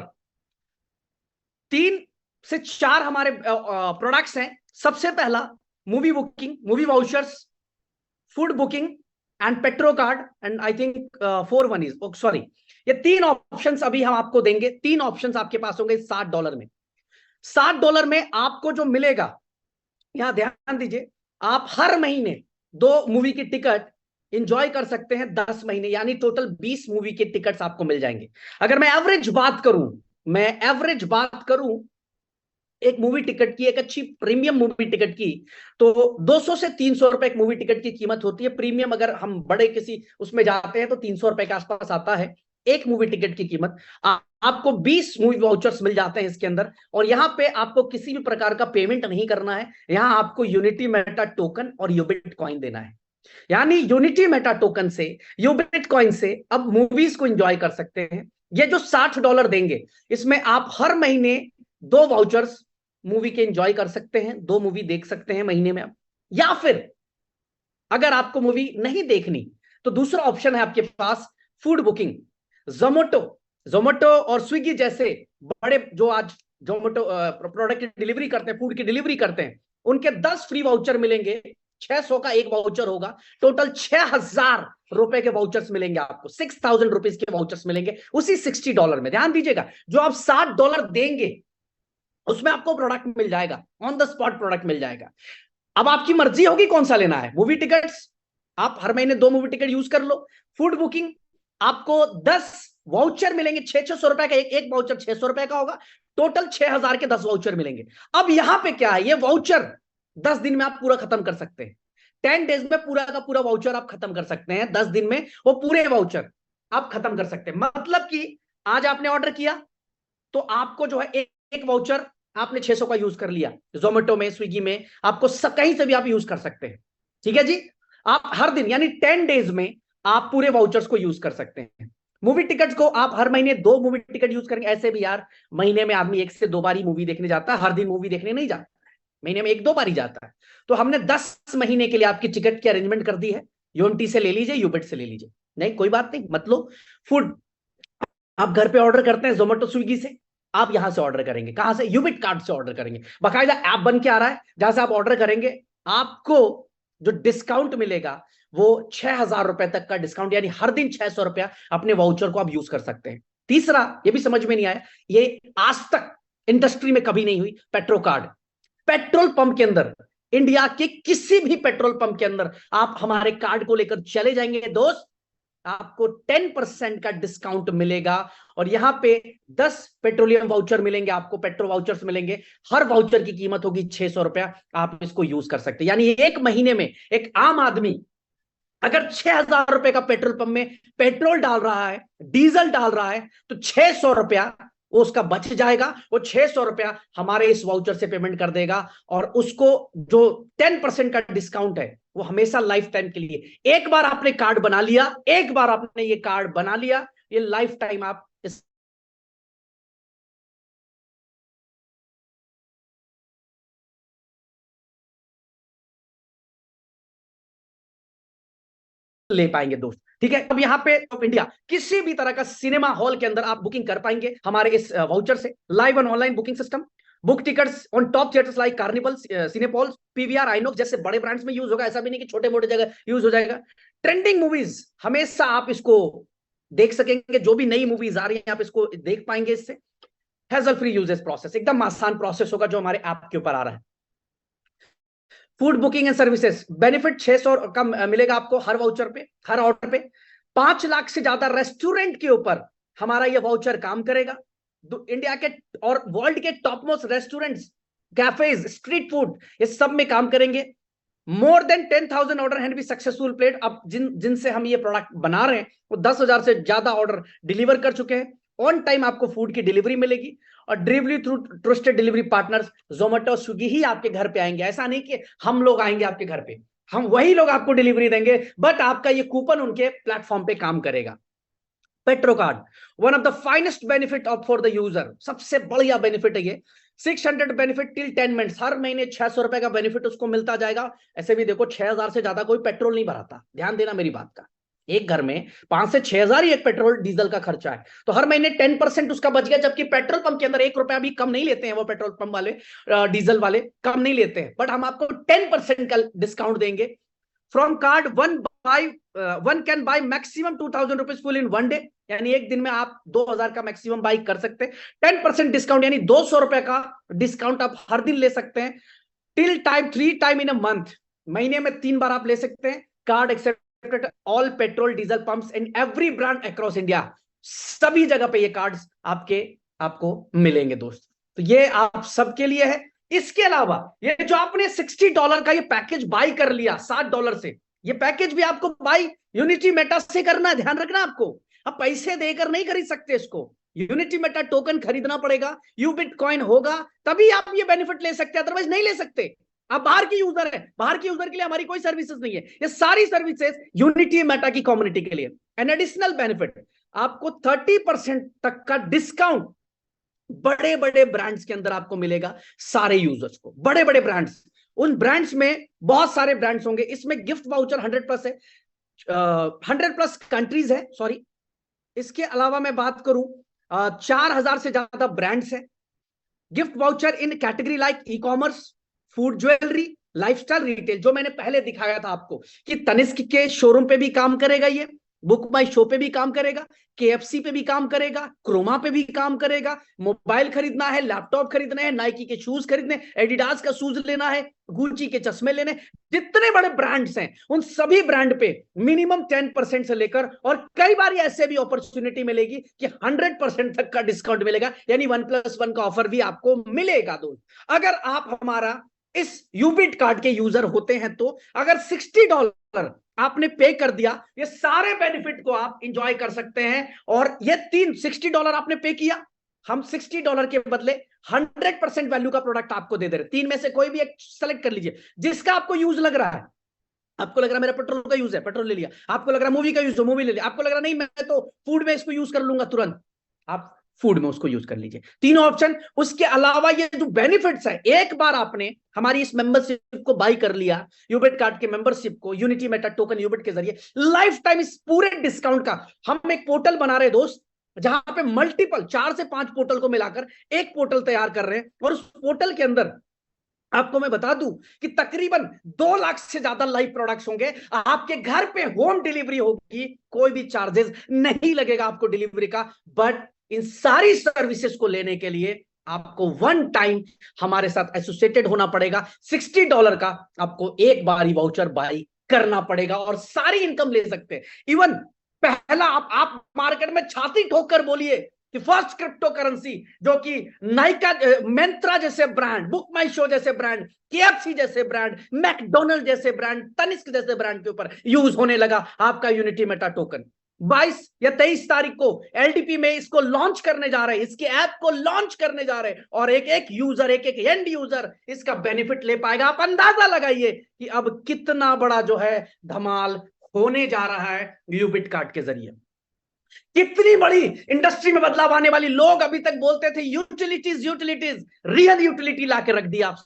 3 से 4 हमारे प्रोडक्ट्स हैं। सबसे पहला, movie booking, movie vouchers, food booking and petro card, and I think 4 is sorry, ये 3 ऑप्शंस अभी हम आपको देंगे। 3 ऑप्शंस आपके पास होंगे $60 में। $60 में आपको जो मिलेगा, यहां ध्यान दीजिए, आप हर महीने 2 मूवी की टिकट इंजॉय कर सकते हैं 10 महीने, यानी टोटल 20 मूवी के टिकट्स आपको मिल जाएंगे। अगर मैं एवरेज बात करूं एक मूवी टिकट की, एक अच्छी प्रीमियम मूवी टिकट की, तो 200 से 300 रुपए एक मूवी टिकट की कीमत होती है। प्रीमियम अगर हम बड़े किसी उसमें जाते हैं तो 300 रुपए के आसपास आता है एक मूवी टिकट की कीमत। आपको 20 मूवी वाउचर्स मिल जाते हैं इसके अंदर, और यहां पे आपको किसी भी प्रकार का पेमेंट नहीं करना है। यहां आपको यूनिटी मेटा टोकन और यूबिट कॉइन देना है। यानी यूनिटी मेटा टोकन से, यूबिट कॉइन से अब मूवीज को एंजॉय कर सकते हैं। ये जो $60 देंगे, इसमें आप हर महीने 2 वाउचर्स मूवी के एंजॉय कर सकते हैं, 2 मूवी देख सकते हैं महीने में। या फिर अगर आपको मूवी नहीं देखनी तो दूसरा ऑप्शन है आपके पास, फूड बुकिंग। जोमेटो और स्विगी जैसे बड़े जो आज जोमेटो प्रोडक्ट की डिलीवरी करते हैं, फूड की डिलीवरी करते हैं, उनके 10 फ्री वाउचर मिलेंगे। 600 का एक वाउचर होगा, टोटल $6000 के वाउचर्स मिलेंगे आपको। ₹6000 के वाउचर्स मिलेंगे उसी $60 में। ध्यान दीजिएगा, जो आप $60 देंगे उसमें आपको प्रोडक्ट मिल जाएगा, ऑन द स्पॉट प्रोडक्ट मिल जाएगा। अब आपकी मर्जी होगी कौन सा लेना है। मूवी टिकट्स, आप हर महीने 2 मूवी टिकट यूज कर लो। फूड बुकिंग, आपको 10 वाउचर मिलेंगे, 600 रुपए का एक वाउचर 600 रुपए का होगा, टोटल 6000 के 10 वाउचर मिलेंगे। अब यहां पे क्या है, ये वाउचर 10 दिन में आप पूरा खत्म कर सकते हैं। 10 डेज में पूरा का पूरा वाउचर आप खत्म कर सकते हैं। 10 दिन में वो पूरे वाउचर आप खत्म कर सकते हैं। मतलब कि आज आपने ऑर्डर किया तो आपको जो है एक वाउचर आपने 600 का यूज कर लिया, जोमेटो में, स्विगी में, आपको कहीं से भी आप यूज कर सकते हैं। ठीक है जी, आप हर दिन यानी 10 डेज में आप पूरे वाउचर्स को यूज कर सकते हैं। मूवी टिकट्स को आप हर महीने 2 मूवी टिकट यूज करेंगे। ऐसे भी यार महीने में आदमी 1 से 2 बार ही मूवी देखने जाता है, हर दिन मूवी देखने नहीं जाता, महीने में 1-2 बार ही जाता है। तो हमने 10 महीने के लिए आपकी टिकट की अरेंजमेंट कर दी है। यूएमटी से ले लीजिए, यूबिट से ले लीजिए, नहीं कोई बात नहीं, मत लो। फूड आप घर पे ऑर्डर करते हैं जोमेटो स्विगी से, आप यहां से ऑर्डर करेंगे। कहां से? यूबिट कार्ड से ऑर्डर करेंगे। बाकायदा ऐप बन के आ रहा है, जहां से आप ऑर्डर करेंगे आपको जो डिस्काउंट मिलेगा वो $6000 तक का डिस्काउंट, यानी हर दिन ₹600 अपने वाउचर को आप यूज कर सकते हैं। तीसरा, ये भी समझ में नहीं आया, ये आज तक इंडस्ट्री में कभी नहीं हुई, पेट्रो कार्ड। पेट्रोल पंप के अंदर, इंडिया के किसी भी पेट्रोल पंप के अंदर आप हमारे कार्ड को लेकर चले जाएंगे दोस्त, आपको 10% का डिस्काउंट मिलेगा। और यहां पे 10 पेट्रोलियम वाउचर मिलेंगे आपको, पेट्रो वाउचर्स मिलेंगे। हर वाउचर की कीमत होगी ₹600। आप इसको यूज कर सकते हैं। यानी एक महीने में एक आम आदमी अगर ₹6000 का पेट्रोल पंप में पेट्रोल डाल रहा है, डीजल डाल रहा है, तो ₹600 वो उसका बच जाएगा। वो ₹600 हमारे इस वाउचर से पेमेंट कर देगा, और उसको जो 10% का डिस्काउंट है वो हमेशा लाइफ टाइम के लिए। एक बार आपने कार्ड बना लिया, एक बार आपने ये कार्ड बना लिया, ये लाइफ टाइम आप ले पाएंगे दोस्त। ठीक है, अब यहाँ पे ऑफ इंडिया किसी भी तरह का सिनेमा हॉल के अंदर आप बुकिंग कर पाएंगे हमारे इस वाउचर से। Live and online booking system, book tickets on top theatres like Carnival, Cinepolis, PVR, INOX जैसे बड़े ब्रांड्स में यूज होगा, ऐसा भी नहीं कि छोटे मोटे जगह यूज हो जाएगा। ट्रेंडिंग मूवीज हमेशा आप इसको देख सकेंगे, जो भी नई मूवीज आ रही है आप इसको देख पाएंगे इससे। हैजल फ्री यूजेस प्रोसेस, एकदम आसान प्रोसेस होगा जो हमारे ऐप के ऊपर आ रहा है। Food booking and services benefit 600 का मिलेगा आपको हर वाउचर पे, हर ऑर्डर पे। 5 लाख से ज्यादा रेस्टोरेंट के ऊपर हमारा ये वाउचर काम करेगा। इंडिया के और वर्ल्ड के top most restaurants, cafes, street food, ये सब में काम करेंगे। More than 10,000 order hand be successful plate. अब जिनसे हम ये प्रोडक्ट बना रहे हैं वो 10,000 से ज्यादा ऑर्डर डिलीवर कर चुके हैं। ऑन टाइम आपको फूड की डिलीवरी मिलेगी और delivery through trusted delivery partners Zomato, Swiggy ही आपके घर पे आएंगे। ऐसा नहीं कि हम लोग आएंगे आपके घर पे, हम वही लोग आपको डिलीवरी देंगे, बट आपका ये कूपन उनके प्लेटफॉर्म पे काम करेगा। Petro card, one of the finest benefit of for the user, सबसे बढ़िया बेनिफिट है ये। 600 बेनिफिट टिल 10 मिनट्स, हर महीने 600 रुपए का बेनिफिट उसको मिलता जाएगा। ऐसे भी देखो 6,000 से ज्यादा कोई पेट्रोल नहीं भराता, ध्यान देना मेरी बात का। एक घर में 5 से 6,000 ही एक पेट्रोल डीजल का खर्चा है, तो हर महीने 10% उसका बच गया। जबकि पेट्रोल पंप के अंदर 1 रुपया भी कम नहीं लेते हैं वो पेट्रोल पंप वाले, डीजल वाले कम नहीं लेते हैं, बट हम आपको 10% का डिस्काउंट देंगे। From card one can by maximum 2,000 rupees full in one day, यानी एक दिन में आप 2,000 का मैक्सिमम बाई कर सकते हैं। 10% डिस्काउंट यानी 200 रुपए का डिस्काउंट आप हर दिन ले सकते हैं। Till time 3 time in a month, महीने में 3 बार आप ले सकते हैं। Card accepted all petrol diesel pumps in every brand across India, सभी जगह पे ये कार्ड्स आपको मिलेंगे दोस्त। तो ये आप सबके लिए है। इसके अलावा ये जो आपने $60 का ये पैकेज बाई कर लिया $60 से, ये पैकेज भी आपको बाई यूनिटी मेटा से करना है, ध्यान रखना आपको। अब पैसे देकर नहीं खरीद सकते इसको, यूनिटी मेटा टोकन खरीदना पड़ेगा, यू बिटकॉइन होगा तभी आप ये बेनिफिट ले सकते हैं, अदरवाइज नहीं ले सकते। आप बाहर की यूजर है, बाहर की यूजर के लिए हमारी कोई सर्विसेज नहीं है, ये सारी सर्विसेज यूनिटी मेटा की कम्युनिटी के लिए। एन एडिशनल बेनिफिट, आपको 30% तक का डिस्काउंट बड़े बड़े ब्रांड्स के अंदर आपको मिलेगा, सारे यूजर्स को। बड़े बड़े ब्रांड्स, उन ब्रांड्स में बहुत सारे ब्रांड्स होंगे, इसमें गिफ्ट वाउचर 100+ है, 100+ कंट्रीज है, सॉरी। इसके अलावा मैं बात करूं 4,000 से ज्यादा ब्रांड्स है। Gift voucher in category like e commerce, food, jewellery, lifestyle, retail, जो मैंने पहले दिखाया था आपको कि तनिष्क के शोरूम पे भी काम करेगा, ये बुक माई शो पे भी काम करेगा, KFC पे भी काम करेगा, क्रोमा पे भी काम करेगा। मोबाइल खरीदना है, लैपटॉप खरीदने हैं, नाइकी के शूज खरीदने, एडिडास का शूज लेना है, गुची के चश्मे लेने, जितने बड़े ब्रांड्स हैं उन सभी ब्रांड पे मिनिमम 10% से लेकर, और कई बार ऐसे भी अपॉर्चुनिटी मिलेगी कि 100% तक का डिस्काउंट मिलेगा, यानी 1+1 का ऑफर भी आपको मिलेगा दोस्त, अगर आप हमारा इस यूबिट कार्ड के यूजर होते हैं। तो अगर $60 आपने पे कर दिया, ये सारे बेनिफिट को आप इंजॉय कर सकते हैं। और ये $60 आपने पे किया, हम $60 के बदले 100% वैल्यू का प्रोडक्ट आपको दे दे रहे। 3 में से कोई भी एक सेलेक्ट कर लीजिए, जिसका आपको यूज लग रहा है। आपको लग रहा है मेरा पेट्रोल का यूज है, पेट्रोल ले लिया। आपको लग रहा है मूवी का यूज है, मूवी ले लिया। आपको लग रहा नहीं मैं तो फूड में इसको यूज कर लूंगा तुरंत, आप फूड में उसको यूज कर लीजिए। तीनों ऑप्शन। उसके अलावा ये जो बेनिफिट्स है, एक बार आपने हमारी इस मेंबरशिप को बाई कर लिया, यूबिट कार्ड के मेंबरशिप को यूनिटी मेटा टोकन यूबिट के जरिए, लाइफ टाइम इस पूरे डिस्काउंट का हम एक पोर्टल बना रहे दोस्त, जहां पे मल्टीपल 4 से 5 पोर्टल को मिलाकर एक पोर्टल तैयार कर रहे हैं। और उस पोर्टल के अंदर आपको मैं बता दूं कि तकरीबन 2 लाख से ज्यादा लाइव प्रोडक्ट्स होंगे, आपके घर पे होम डिलीवरी होगी, कोई भी चार्जेस नहीं लगेगा आपको डिलीवरी का। बट इन सारी सर्विसेज को लेने के लिए आपको वन टाइम हमारे साथ एसोसिएटेड होना पड़ेगा। $60 का आपको एक बार ही वाउचर बाई करना पड़ेगा और सारी इनकम ले सकते हैं। इवन पहला आप मार्केट में छाती ठोक कर बोलिए कि फर्स्ट क्रिप्टो करेंसी जो कि नाइका, मंत्रा जैसे ब्रांड, बुक माई शो जैसे ब्रांड, KFC जैसे ब्रांड, मैकडोनल्ड जैसे ब्रांड, तनिष्क जैसे ब्रांड के ऊपर यूज होने लगा आपका यूनिटी मेटा टोकन। 22 या 23 तारीख को LDP में इसको लॉन्च करने जा रहे हैं, इसके ऐप को लॉन्च करने जा रहे हैं, और एक एक यूजर, एक एक एंड यूजर इसका बेनिफिट ले पाएगा। आप अंदाजा लगाइए कि अब कितना बड़ा जो है धमाल होने जा रहा है यूबिट कार्ड के जरिए। कितनी बड़ी इंडस्ट्री में बदलाव आने वाली। लोग अभी तक बोलते थे यूटिलिटीज यूटिलिटीज, रियल यूटिलिटी लाके रख दिया आप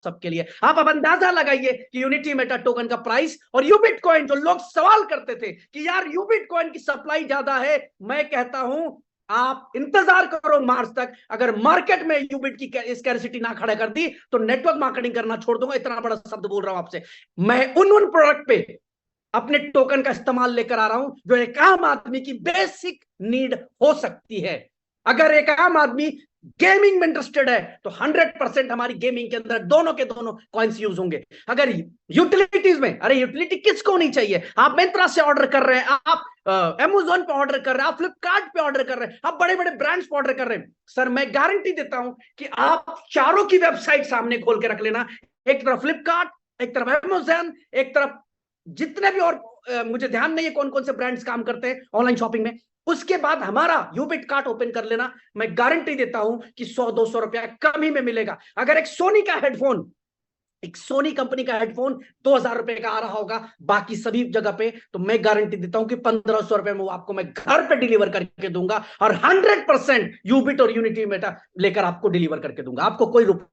सबके लिए। आप अब अंदाजा लगाइए कि यूनिटी मेटा टोकन का प्राइस और यूबिट कॉइन, जो लोग सवाल करते थे कि यार यूबिट कॉइन की सप्लाई ज्यादा है, मैं कहता हूं आप इंतजार करो मार्च तक। अगर मार्केट में यूबिट की स्कैर्सिटी ना खड़ा कर दी तो नेटवर्क मार्केटिंग करना छोड़ दूंगा। इतना बड़ा शब्द बोल रहा हूं आपसे। मैं उन प्रोडक्ट पे अपने टोकन का इस्तेमाल लेकर आ रहा हूं जो एक आम आदमी की बेसिक नीड हो सकती है। अगर एक आम आदमी गेमिंग में इंटरेस्टेड है तो 100% हमारी गेमिंग के अंदर दोनों के दोनों कॉइन्स यूज होंगे। अगर यूटिलिटीज में, अरे यूटिलिटी किसको नहीं चाहिए? आप मिंत्रा से ऑर्डर कर रहे हैं, आप अमेज़न पे ऑर्डर कर रहे हैं, आप फ्लिपकार्ट पे ऑर्डर कर रहे हैं, आप बड़े बड़े ब्रांड्स पे ऑर्डर कर रहे हैं, सर मैं गारंटी देता हूं कि आप चारों की वेबसाइट सामने खोल के रख लेना। एक तरफ फ्लिपकार्ट, एक तरफ अमेज़न, एक तरफ जितने भी और मुझे ध्यान नहीं है कौन कौन से ब्रांड्स काम करते हैं ऑनलाइन शॉपिंग में, उसके बाद हमारा यूबिट कार्ट ओपन कर लेना। मैं गारंटी देता हूं कि 100-200 रुपया कम ही में मिलेगा। अगर एक सोनी का हेडफोन, एक सोनी कंपनी का हेडफोन 2000 रुपए का आ रहा होगा बाकी सभी जगह पे, तो मैं गारंटी देता हूं कि 1500 रुपए में वो आपको मैं घर पे डिलीवर करके दूंगा और 100% यूबिट और यूनिटी मेटा लेकर आपको डिलीवर करके दूंगा। आपको कोई रुपया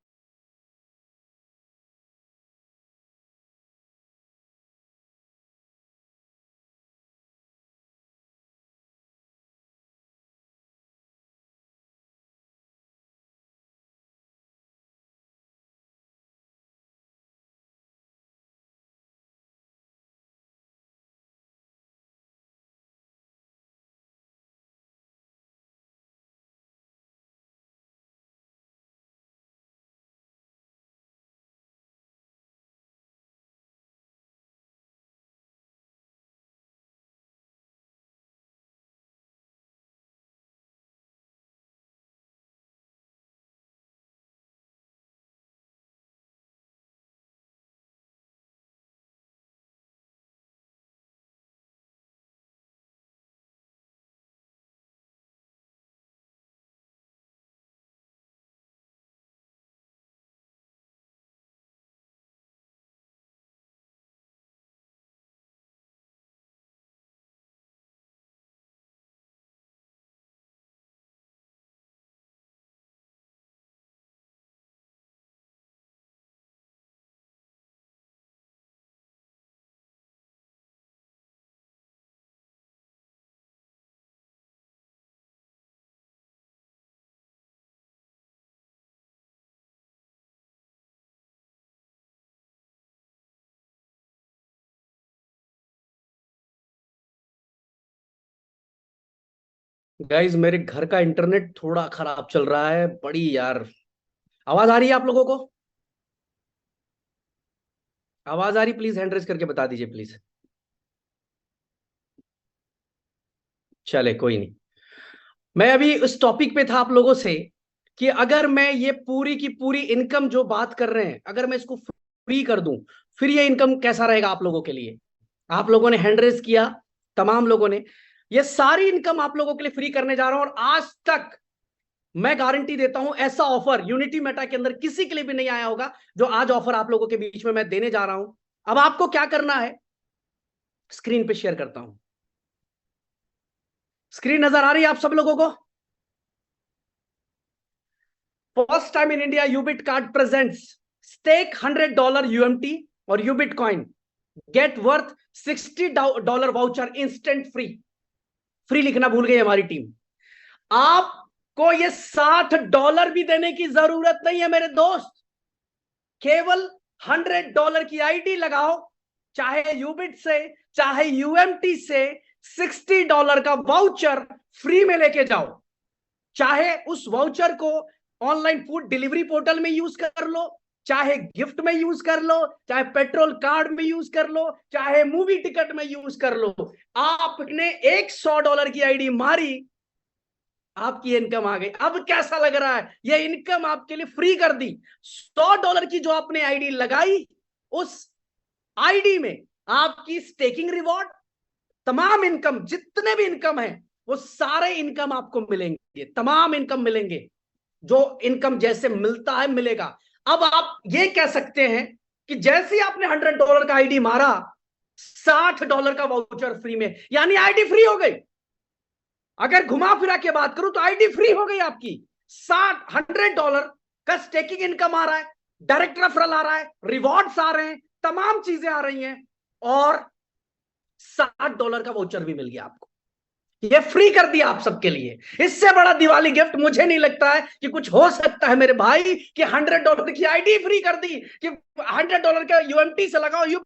गाइज मेरे घर का इंटरनेट थोड़ा खराब चल रहा है, बड़ी यार। आवाज आ रही है आप लोगों को? आवाज आ रही? प्लीज हैंड रेज करके बता दीजिए प्लीज। चले कोई नहीं। मैं अभी उस टॉपिक पे था आप लोगों से कि अगर मैं ये पूरी की पूरी इनकम जो बात कर रहे हैं, अगर मैं इसको फ्री कर दूं, फिर ये इनकम कैसा रहेगा आप लोगों के लिए? आप लोगों ने हैंड रेज किया, तमाम लोगों ने। ये सारी इनकम आप लोगों के लिए फ्री करने जा रहा हूं और आज तक मैं गारंटी देता हूं ऐसा ऑफर यूनिटी मेटा के अंदर किसी के लिए भी नहीं आया होगा जो आज ऑफर आप लोगों के बीच में मैं देने जा रहा हूं। अब आपको क्या करना है, स्क्रीन पे शेयर करता हूं। स्क्रीन नजर आ रही है आप सब लोगों को? First time in India Ubit card presents stake $100 UMT और Ubit coin get worth $60 voucher instant free. Free लिखना भूल गई हमारी टीम। आपको ये $60 भी देने की जरूरत नहीं है मेरे दोस्त। केवल $100 की आईडी लगाओ, चाहे यूबिट से चाहे यूएमटी से, $60 का वाउचर फ्री में लेके जाओ। चाहे उस वाउचर को ऑनलाइन फूड डिलीवरी पोर्टल में यूज कर लो, चाहे गिफ्ट में यूज कर लो, चाहे पेट्रोल कार्ड में यूज कर लो, चाहे मूवी टिकट में यूज कर लो। आपने एक $100 की आईडी मारी, आपकी इनकम आ गई। अब कैसा लग रहा है? ये इनकम आपके लिए फ्री कर दी। $100 की जो आपने आईडी लगाई, उस आईडी में आपकी स्टेकिंग रिवॉर्ड, तमाम इनकम, जितने भी इनकम है वो सारे इनकम आपको मिलेंगे, तमाम इनकम मिलेंगे। जो इनकम जैसे मिलता है मिलेगा। अब आप ये कह सकते हैं कि जैसे ही आपने $100 का आईडी मारा, $60 का वाउचर फ्री में, यानी आईडी फ्री हो गई। अगर घुमा फिरा के बात करूं तो आईडी फ्री हो गई आपकी। $100 का स्टेकिंग इनकम आ रहा है, डायरेक्ट रेफरल आ रहा है, रिवॉर्ड्स आ रहे हैं, तमाम चीजें आ रही हैं, और $60 का वाउचर भी मिल गया आपको। ये फ्री कर दिया आप सबके लिए। इससे बड़ा दिवाली गिफ्ट मुझे नहीं लगता है कि कुछ हो सकता है मेरे भाई, कि $100 की आईडी फ्री कर दी, कि $100 का यूएमटी से लगाओ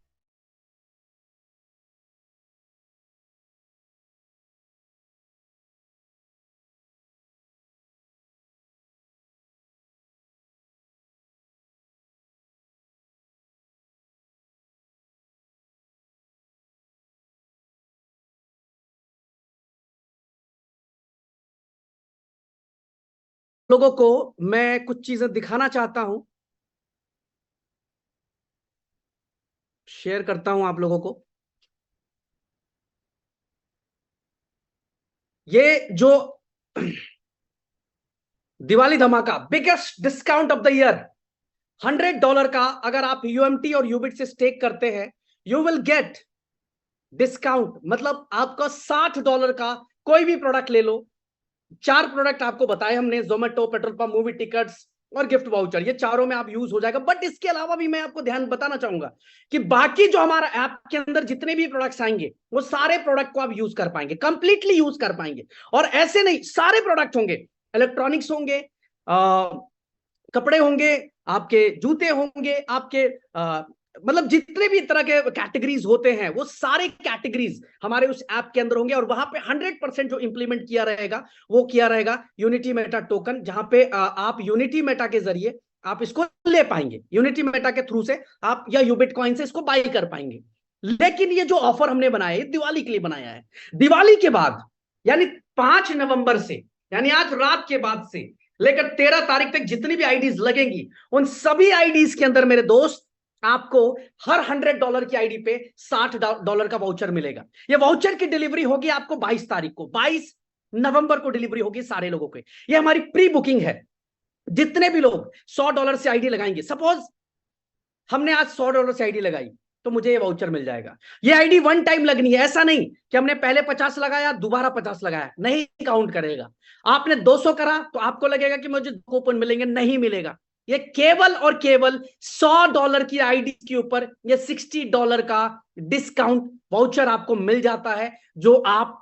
लोगों को मैं कुछ चीजें दिखाना चाहता हूं, शेयर करता हूं आप लोगों को। ये जो दिवाली धमाका biggest discount of the year, $100 का अगर आप यूएमटी और यूबिट से स्टेक करते हैं, यू विल गेट डिस्काउंट। मतलब आपका $60 का कोई भी प्रोडक्ट ले लो, 4 प्रोडक्ट आपको बताए हमने, Zomato, petrol pump, movie tickets और गिफ्ट वाउचर, ये चारों में आप यूज हो जाएगा। बट इसके अलावा भी मैं आपको ध्यान बताना चाहूंगा कि बाकी जो हमारा ऐप के अंदर जितने भी प्रोडक्ट्स आएंगे, वो सारे प्रोडक्ट को आप यूज कर पाएंगे, कंप्लीटली यूज कर पाएंगे। और ऐसे नहीं, सारे प्रोडक्ट होंगे, इलेक्ट्रॉनिक्स होंगे, कपड़े होंगे, आपके जूते होंगे, आपके मतलब जितने भी तरह के कैटेगरीज होते हैं, वो सारे कैटेगरीज हमारे उस ऐप के अंदर होंगे। और वहां पे 100% जो इंप्लीमेंट किया रहेगा, वो किया रहेगा यूनिटी मेटा टोकन, जहां पे आप यूनिटी मेटा के जरिए आप इसको ले पाएंगे, यूनिटी मेटा के थ्रू से आप या यूबिट कॉइन से इसको बाई कर पाएंगे। लेकिन ये जो ऑफर हमने बनाया है, दिवाली के लिए बनाया है। दिवाली के बाद यानी 5 नवंबर से, यानी आज रात के बाद से लेकर 13 तारीख तक जितनी भी आईडीज लगेंगी, उन सभी आईडीज के अंदर मेरे दोस्त आपको हर $100 की आईडी पे $60 का वाउचर मिलेगा। ये वाउचर की डिलीवरी होगी आपको 22 तारीख को, 22 नवंबर को डिलीवरी होगी सारे लोगों के। ये हमारी प्री बुकिंग है। जितने भी लोग $100 से आईडी लगाएंगे, सपोज हमने आज $100 से आईडी लगाई, तो मुझे ये वाउचर मिल जाएगा। ये आईडी वन टाइम लगनी है, ऐसा नहीं कि हमने पहले 50 लगाया दोबारा 50 लगाया, नहीं काउंट करेगा। आपने 200 करा तो आपको लगेगा कि मुझे कूपन मिलेंगे, नहीं मिलेगा। ये केवल और केवल $100 की आईडी के ऊपर ये $60 का डिस्काउंट वाउचर आपको मिल जाता है, जो आप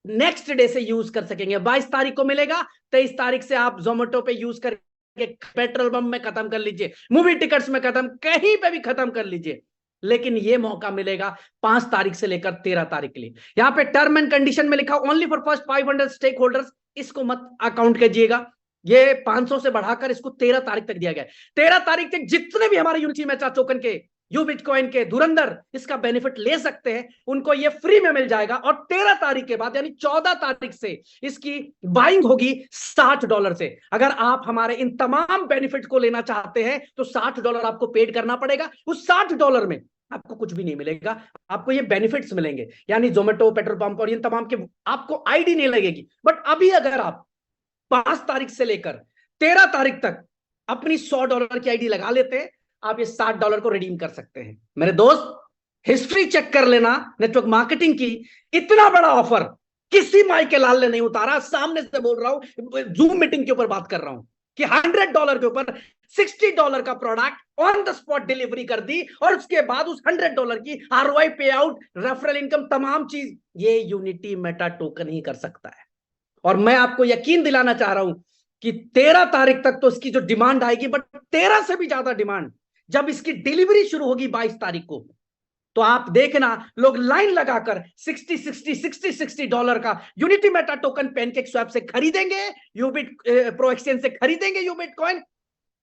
नेक्स्ट डे से यूज कर सकेंगे। 22 तारीख को मिलेगा, 23 तारीख से आप जोमेटो पे यूज कर, पेट्रोल पंप में खत्म कर लीजिए, मूवी टिकट्स में खत्म, कहीं पे भी खत्म कर लीजिए। लेकिन ये मौका मिलेगा 5 तारीख से लेकर 13 तारीख के लिए। यहां पे टर्म एंड कंडीशन में लिखा only for first 500 stake holders, इसको मत अकाउंट कीजिएगा। ये 500 से बढ़ाकर इसको 13 तारीख तक दिया गया है। 13 तारीख तक जितने भी हमारे यूनिटी मेटा टोकन के, यू बिटकॉइन के धुरंधर इसका बेनिफिट ले सकते हैं, उनको ये फ्री में मिल जाएगा। और 13 तारीख के बाद यानी 14 तारीख से इसकी बाइंग होगी $60 से। अगर आप हमारे इन तमाम बेनिफिट को लेना चाहते हैं तो $60 आपको पेड करना पड़ेगा। उस $60 में आपको कुछ भी नहीं मिलेगा, आपको ये बेनिफिट्स मिलेंगे, यानी जोमेटो, पेट्रोल पंप और इन तमाम के आपको आईडी नहीं लगेगी। बट अभी अगर आप 5 तारीख से लेकर 13 तारीख तक अपनी $100 की आईडी लगा लेते हैं, आप ये $60 को रिडीम कर सकते हैं। मेरे दोस्त, हिस्ट्री चेक कर लेना नेटवर्क मार्केटिंग की। इतना बड़ा ऑफर किसी माई के लाल ने नहीं उतारा। सामने से बोल रहा हूं, जूम मीटिंग के ऊपर बात कर रहा हूं कि $100 के ऊपर $60 का product on the spot delivery कर दी, और उसके बाद उस $100 की आरओआई पे आउट, रेफरल इनकम, तमाम चीज ये यूनिटी मेटा टोकन ही कर सकता है। और मैं आपको यकीन दिलाना चाह रहा हूं कि 13 तारीख तक तो इसकी जो डिमांड आएगी, बट 13 से भी ज्यादा डिमांड जब इसकी डिलीवरी शुरू होगी 22 तारीख को, तो आप देखना लोग लाइन लगाकर $60 का unity Meta token pancake swap से खरीदेंगे, यूबिट प्रो एक्सचेंज से खरीदेंगे यूबिट कॉइन,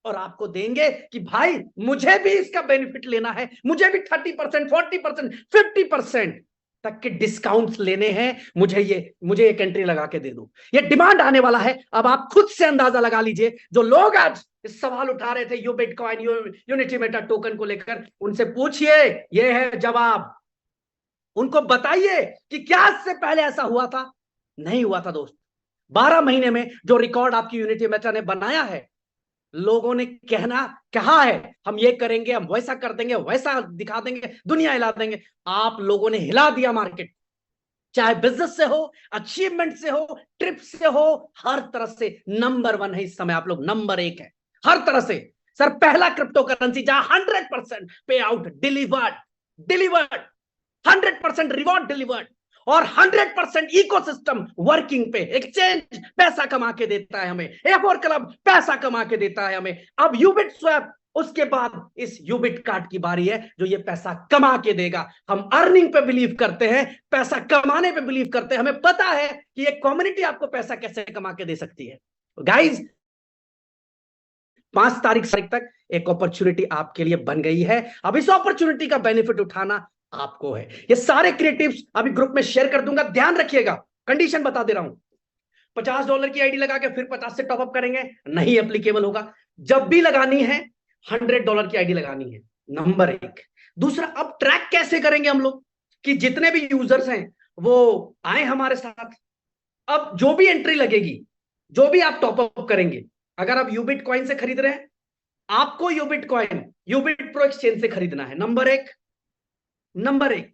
और आपको देंगे कि भाई मुझे भी इसका बेनिफिट लेना है, मुझे भी 30%, 40%, 50% तक के डिस्काउंट्स लेने हैं, मुझे एक एंट्री लगा के दे दो। ये डिमांड आने वाला है। अब आप खुद से अंदाजा लगा लीजिए, जो लोग आज इस सवाल उठा रहे थे यूबिट कॉइन, यूनिटी मेटा टोकन को लेकर, उनसे पूछिए, ये है जवाब। उनको बताइए कि क्या इससे पहले ऐसा हुआ था? नहीं हुआ था दोस्त। 12 महीने में जो रिकॉर्ड आपकी यूनिटी मेटा ने बनाया है, लोगों ने कहा है हम ये करेंगे, हम वैसा कर देंगे, वैसा दिखा देंगे, दुनिया हिला देंगे। आप लोगों ने हिला दिया मार्केट, चाहे बिजनेस से हो, अचीवमेंट से हो, ट्रिप से हो, हर तरह से नंबर 1 है इस समय। आप लोग नंबर 1 है हर तरह से। सर पहला क्रिप्टो करेंसी जहां 100% पे आउट डिलीवर्ड 100% रिवॉर्ड डिलीवर्ड और 100% इकोसिस्टम वर्किंग पे। एक्सचेंज पैसा कमा के देता है हमें, F4 क्लब पैसा कमा के देता है हमें। अब यूबिट स्वैप, उसके बाद इस यूबिट कार्ड की बारी है जो ये पैसा कमा के देगा। हम अर्निंग पे बिलीव करते हैं, पैसा कमाने पे बिलीव करते हैं। हमें पता है कि ये कम्युनिटी आपको पैसा कैसे कमा के दे सकती है। गाइज 5 तारीख तक एक अपॉर्चुनिटी आपके लिए बन गई है। अब इस अपॉर्चुनिटी का बेनिफिट उठाना आपको है। ये सारे क्रिएटिव्स अभी ग्रुप में शेयर कर दूंगा, ध्यान रखिएगा। कंडीशन बता दे रहा हूं, $50 की आईडी लगा के फिर 50 से टॉपअप करेंगे, नहीं एप्लीकेबल होगा। जब भी लगानी है $100 की आईडी लगानी है, नंबर 1। दूसरा, अब ट्रैक कैसे करेंगे हम लोग कि जितने भी यूजर्स हैं वो आए हमारे साथ। अब जो भी एंट्री लगेगी, जो भी आप टॉपअप करेंगे, अगर आप यूबिट कॉइन से खरीद रहे हैं, आपको यूबिट कॉइन यूबिट प्रो एक्सचेंज से खरीदना है, नंबर 1। नंबर 1,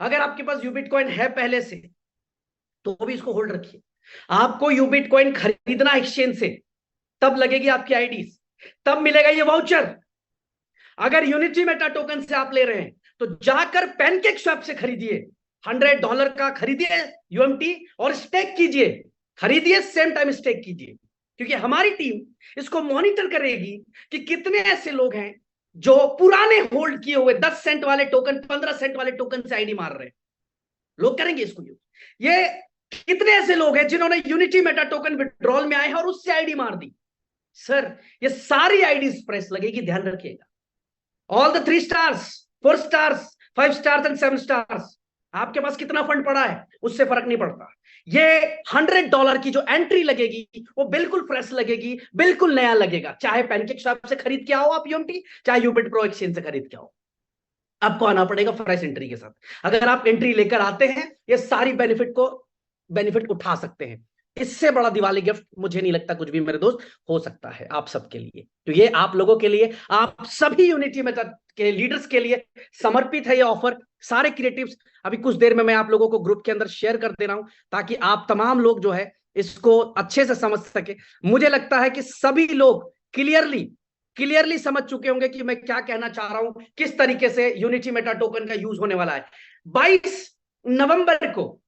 अगर आपके पास यूबिट कॉइन है पहले से तो भी इसको होल्ड रखिए। आपको यूबिट कॉइन खरीदना एक्सचेंज से, तब लगेगी आपकी आईडीज, तब मिलेगा ये वाउचर। अगर यूनिटी मेटा टोकन से आप ले रहे हैं तो जाकर पैनकेक स्वैप से खरीदिए, $100 का खरीदिए यूएमटी और स्टेक कीजिए, खरीदिए सेम टाइम स्टेक कीजिए। क्योंकि हमारी टीम इसको मॉनिटर करेगी कि कितने ऐसे लोग हैं जो पुराने होल्ड किए हुए 10 सेंट वाले टोकन, 15 सेंट वाले टोकन से आईडी मार रहे हैं। लोग करेंगे इसको यूज। ये कितने ऐसे लोग हैं जिन्होंने यूनिटी मेटा टोकन विड्रॉल में आए हैं और उससे आईडी मार दी। सर ये सारी आईडीज प्रेस लगेगी, ध्यान रखिएगा। All the 3 stars, 4 stars, 5 stars and 7 stars, आपके पास कितना फंड पड़ा है उससे फर्क नहीं पड़ता। ये $100 की जो एंट्री लगेगी वो बिल्कुल फ्रेश लगेगी, बिल्कुल नया लगेगा। चाहे पैनकेक स्वैप से खरीद के आओ आप यूएमटी, चाहे यूबिट प्रो एक्सचेंज से खरीद के आओ, आपको आना पड़ेगा फ्रेश एंट्री के साथ। अगर आप एंट्री लेकर आते हैं, ये सारी बेनिफिट उठा सकते हैं। इससे बड़ा दिवाली गिफ्ट मुझे नहीं लगता कुछ भी मेरे दोस्त हो सकता है आप सबके लिए। तो ये आप लोगों के लिए, आप सभी यूनिटी मेटा के लीडर्स के लिए समर्पित है ये ऑफर। सारे क्रिएटिव्स अभी कुछ देर में मैं आप लोगों को ग्रुप के अंदर शेयर कर दे रहा हूं, ताकि आप तमाम लोग जो है इसको अच्छे से समझ सके। मुझे लगता है कि सभी लोग क्लियरली समझ चुके होंगे कि मैं क्या कहना चाह रहा हूं, किस तरीके से यूनिटी मेटा टोकन का यूज होने वाला है। 22 नवंबर को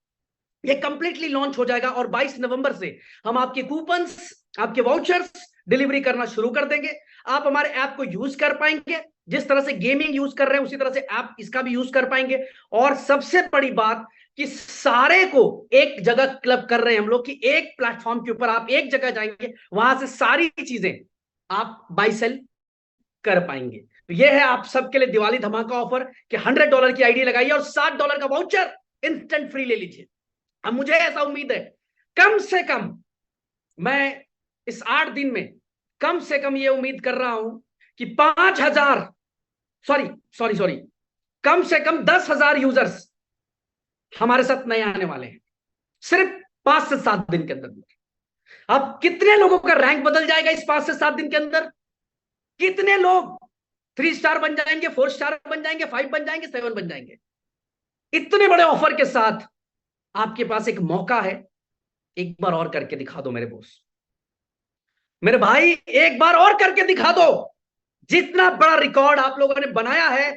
ये कंप्लीटली लॉन्च हो जाएगा और 22 नवंबर से हम आपके कूपन्स, आपके वाउचर्स डिलीवरी करना शुरू कर देंगे। आप हमारे ऐप को यूज कर पाएंगे, जिस तरह से गेमिंग यूज कर रहे हैं उसी तरह से ऐप इसका भी यूज कर पाएंगे। और सबसे बड़ी बात कि सारे को एक जगह क्लब कर रहे हैं हम लोग, कि एक प्लेटफॉर्म के ऊपर आप एक जगह जाएंगे, वहां से सारी चीजें आप बाई सेल कर पाएंगे। तो ये है आप सबके लिए दिवाली धमाका ऑफर कि $100 की आईडी लगाइए और $60 का वाउचर इंस्टेंट फ्री ले लीजिए। अब मुझे ऐसा उम्मीद है, कम से कम मैं इस 8 दिन में कम से कम ये उम्मीद कर रहा हूं कि 5,000 सॉरी कम से कम 10,000 यूजर्स हमारे साथ नए आने वाले हैं, सिर्फ 5 से 7 दिन के अंदर। अब कितने लोगों का रैंक बदल जाएगा इस 5 से 7 दिन के अंदर? कितने लोग 3 स्टार बन जाएंगे, 4 स्टार बन जाएंगे, 5 बन जाएंगे, 7 बन जाएंगे? इतने बड़े ऑफर के साथ आपके पास एक मौका है, एक बार और करके दिखा दो मेरे बॉस, मेरे भाई, एक बार और करके दिखा दो। जितना बड़ा रिकॉर्ड आप लोगों ने बनाया है,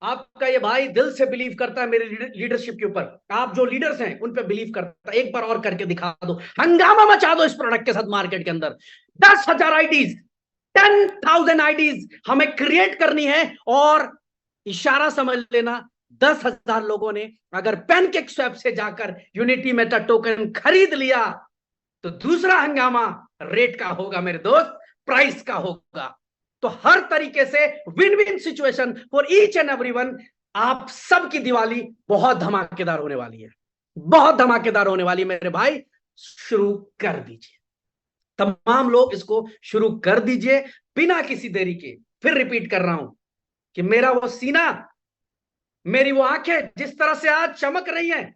आपका ये भाई दिल से बिलीव करता है मेरे लीडरशिप के ऊपर, आप जो लीडर्स हैं उन पे बिलीव करता है। एक बार और करके दिखा दो, हंगामा मचा दो इस प्रोडक्ट के साथ मार्केट के अंदर। 10,000 आईडीज, 10,000 आईडीज हमें क्रिएट करनी है। और इशारा समझ लेना, 10,000 लोगों ने अगर पैनकेक स्वैप से जाकर यूनिटी मेटा टोकन खरीद लिया तो दूसरा हंगामा रेट का होगा मेरे दोस्त, प्राइस का होगा। तो हर तरीके से win win situation for each and everyone. आप सबकी दिवाली बहुत धमाकेदार होने वाली है, बहुत धमाकेदार होने वाली है मेरे भाई। शुरू कर दीजिए, तमाम लोग इसको शुरू कर दीजिए बिना किसी देरी के। फिर रिपीट कर रहा हूं कि मेरा वो सीना, मेरी वो आंखें जिस तरह से आज चमक रही हैं,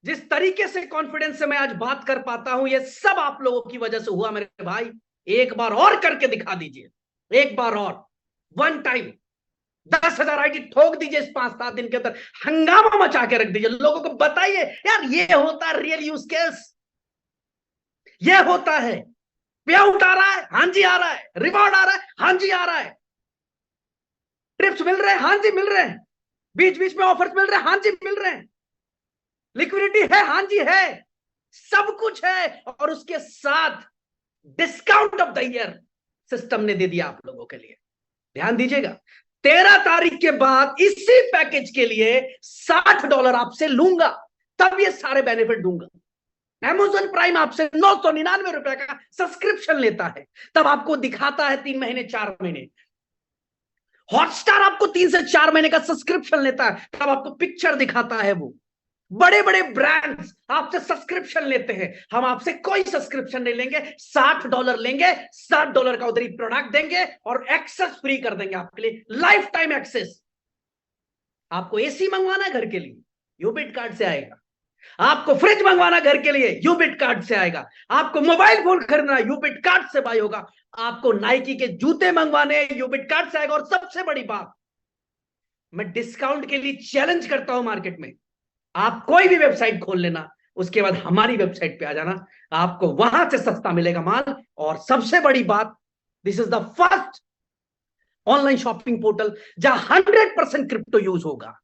जिस तरीके से कॉन्फिडेंस से मैं आज बात कर पाता हूं, ये सब आप लोगों की वजह से हुआ मेरे भाई। एक बार और करके दिखा दीजिए, एक बार और, वन टाइम 10,000 आईडी ठोक दीजिए इस 5-7 दिन के अंदर, हंगामा मचा के रख दीजिए। लोगों को बताइए यार, ये होता है रियल यूज केस, ये होता है। पे आउट आ रहा है, हाँ जी आ रहा है, रिवॉर्ड आ रहा है, हाँ जी आ रहा है, ट्रिप्स मिल रहे हैं, हाँ जी मिल रहे हैं, बीच बीच में ऑफर्स मिल रहे हैं, हाँ जी मिल रहे हैं, लिक्विडिटी है, हाँ जी है, सब कुछ है, और उसके साथ discount of the year system ने दे दिया आप लोगों के लिए। ध्यान दीजिएगा, 13 तारीख के बाद इसी पैकेज के लिए $60 आपसे लूंगा, तब ये सारे बेनिफिट दूंगा। Amazon प्राइम आपसे 999 रुपए का सब्सक्रिप्शन लेता है, तब आपको दिखाता है 3 महीने 4 महीने। हॉटस्टार आपको 3 से 4 महीने का सब्सक्रिप्शन लेता है, तब आपको पिक्चर दिखाता है। वो बड़े बड़े ब्रांड्स आपसे सब्सक्रिप्शन लेते हैं, हम आपसे कोई सब्सक्रिप्शन नहीं लेंगे, $60 लेंगे, $60 का उधर ही प्रोडक्ट देंगे और एक्सेस फ्री कर देंगे आपके लिए, लाइफ टाइम एक्सेस। आपको एसी मंगवाना है घर के लिए, यूबिट कार्ड से आएगा। आपको फ्रिज मंगवाना घर के लिए, यूबिट कार्ड से आएगा। आपको मोबाइल फोन खरीदना, यूबिट कार्ड से बाय होगा। आपको नाइकी के जूते मंगवाने, यूबिट कार्ड से आएगा। और सबसे बड़ी बात, मैं डिस्काउंट के लिए चैलेंज करता हूं मार्केट में, आप कोई भी वेबसाइट खोल लेना, उसके बाद हमारी वेबसाइट पे आ जाना, आपको वहां से सस्ता मिलेगा माल। और सबसे बड़ी बात, this is the first online shopping portal जहां 100% क्रिप्टो यूज होगा,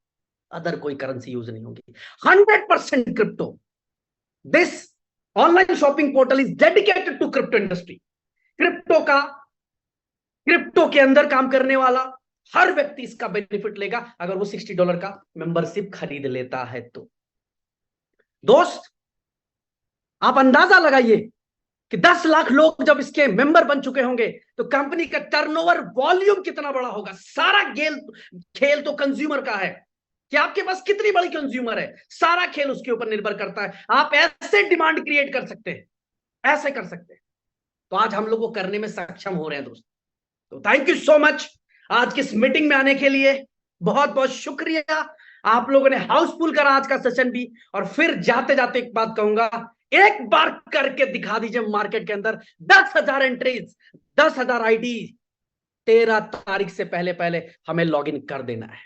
अदर कोई करेंसी यूज नहीं होगी, 100% crypto. This online shopping portal is dedicated to crypto industry. Crypto के अंदर काम करने वाला हर व्यक्ति इसका बेनिफिट लेगा, अगर वो $60 का मेंबरशिप खरीद लेता है तो। दोस्त, आप अंदाजा लगाइए कि 10 लाख लोग जब इसके मेंबर बन चुके होंगे तो कंपनी का टर्नओवर वॉल्यूम कितना बड़ा होगा। सारा खेल तो कंज्यूमर का है कि आपके पास कितनी बड़ी कंज्यूमर है, सारा खेल उसके ऊपर निर्भर करता है। आप ऐसे डिमांड क्रिएट कर सकते हैं, ऐसे कर सकते हैं। तो आज हम लोग को करने में सक्षम हो रहे हैं दोस्त। तो थैंक यू सो मच आज की इस मीटिंग में आने के लिए, बहुत बहुत शुक्रिया। आप लोगों ने हाउसफुल करा आज का सेशन भी। और फिर जाते जाते एक बात कहूंगा, एक बार करके दिखा दीजिए मार्केट के अंदर 10,000 एंट्रीज, 10,000 आईडी 13 तारीख से पहले पहले हमें लॉग इन कर देना है।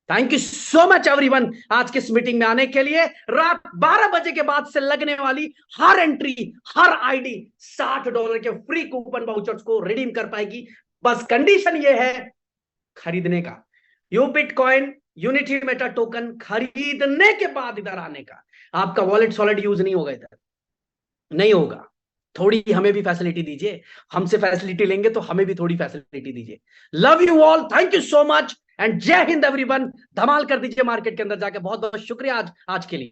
Thank you so much everyone आज की इस मीटिंग में आने के लिए। रात 12 बजे के बाद से लगने वाली हर एंट्री, हर आईडी $60 के फ्री कूपन वाउचर्स को रिडीम कर पाएगी। बस कंडीशन ये है खरीदने का, यूबिट कॉइन यूनिटी मेटा टोकन खरीदने के बाद इधर आने का। आपका वॉलेट सॉलेट यूज नहीं होगा, इधर नहीं होगा। थोड़ी हमें भी फैसिलिटी दीजिए, हमसे फैसिलिटी लेंगे तो हमें भी थोड़ी फैसिलिटी दीजिए। Love you all, thank you so much and जय हिंद एवरीवन। धमाल कर दीजिए मार्केट के अंदर जाके। बहुत बहुत शुक्रिया आज के लिए।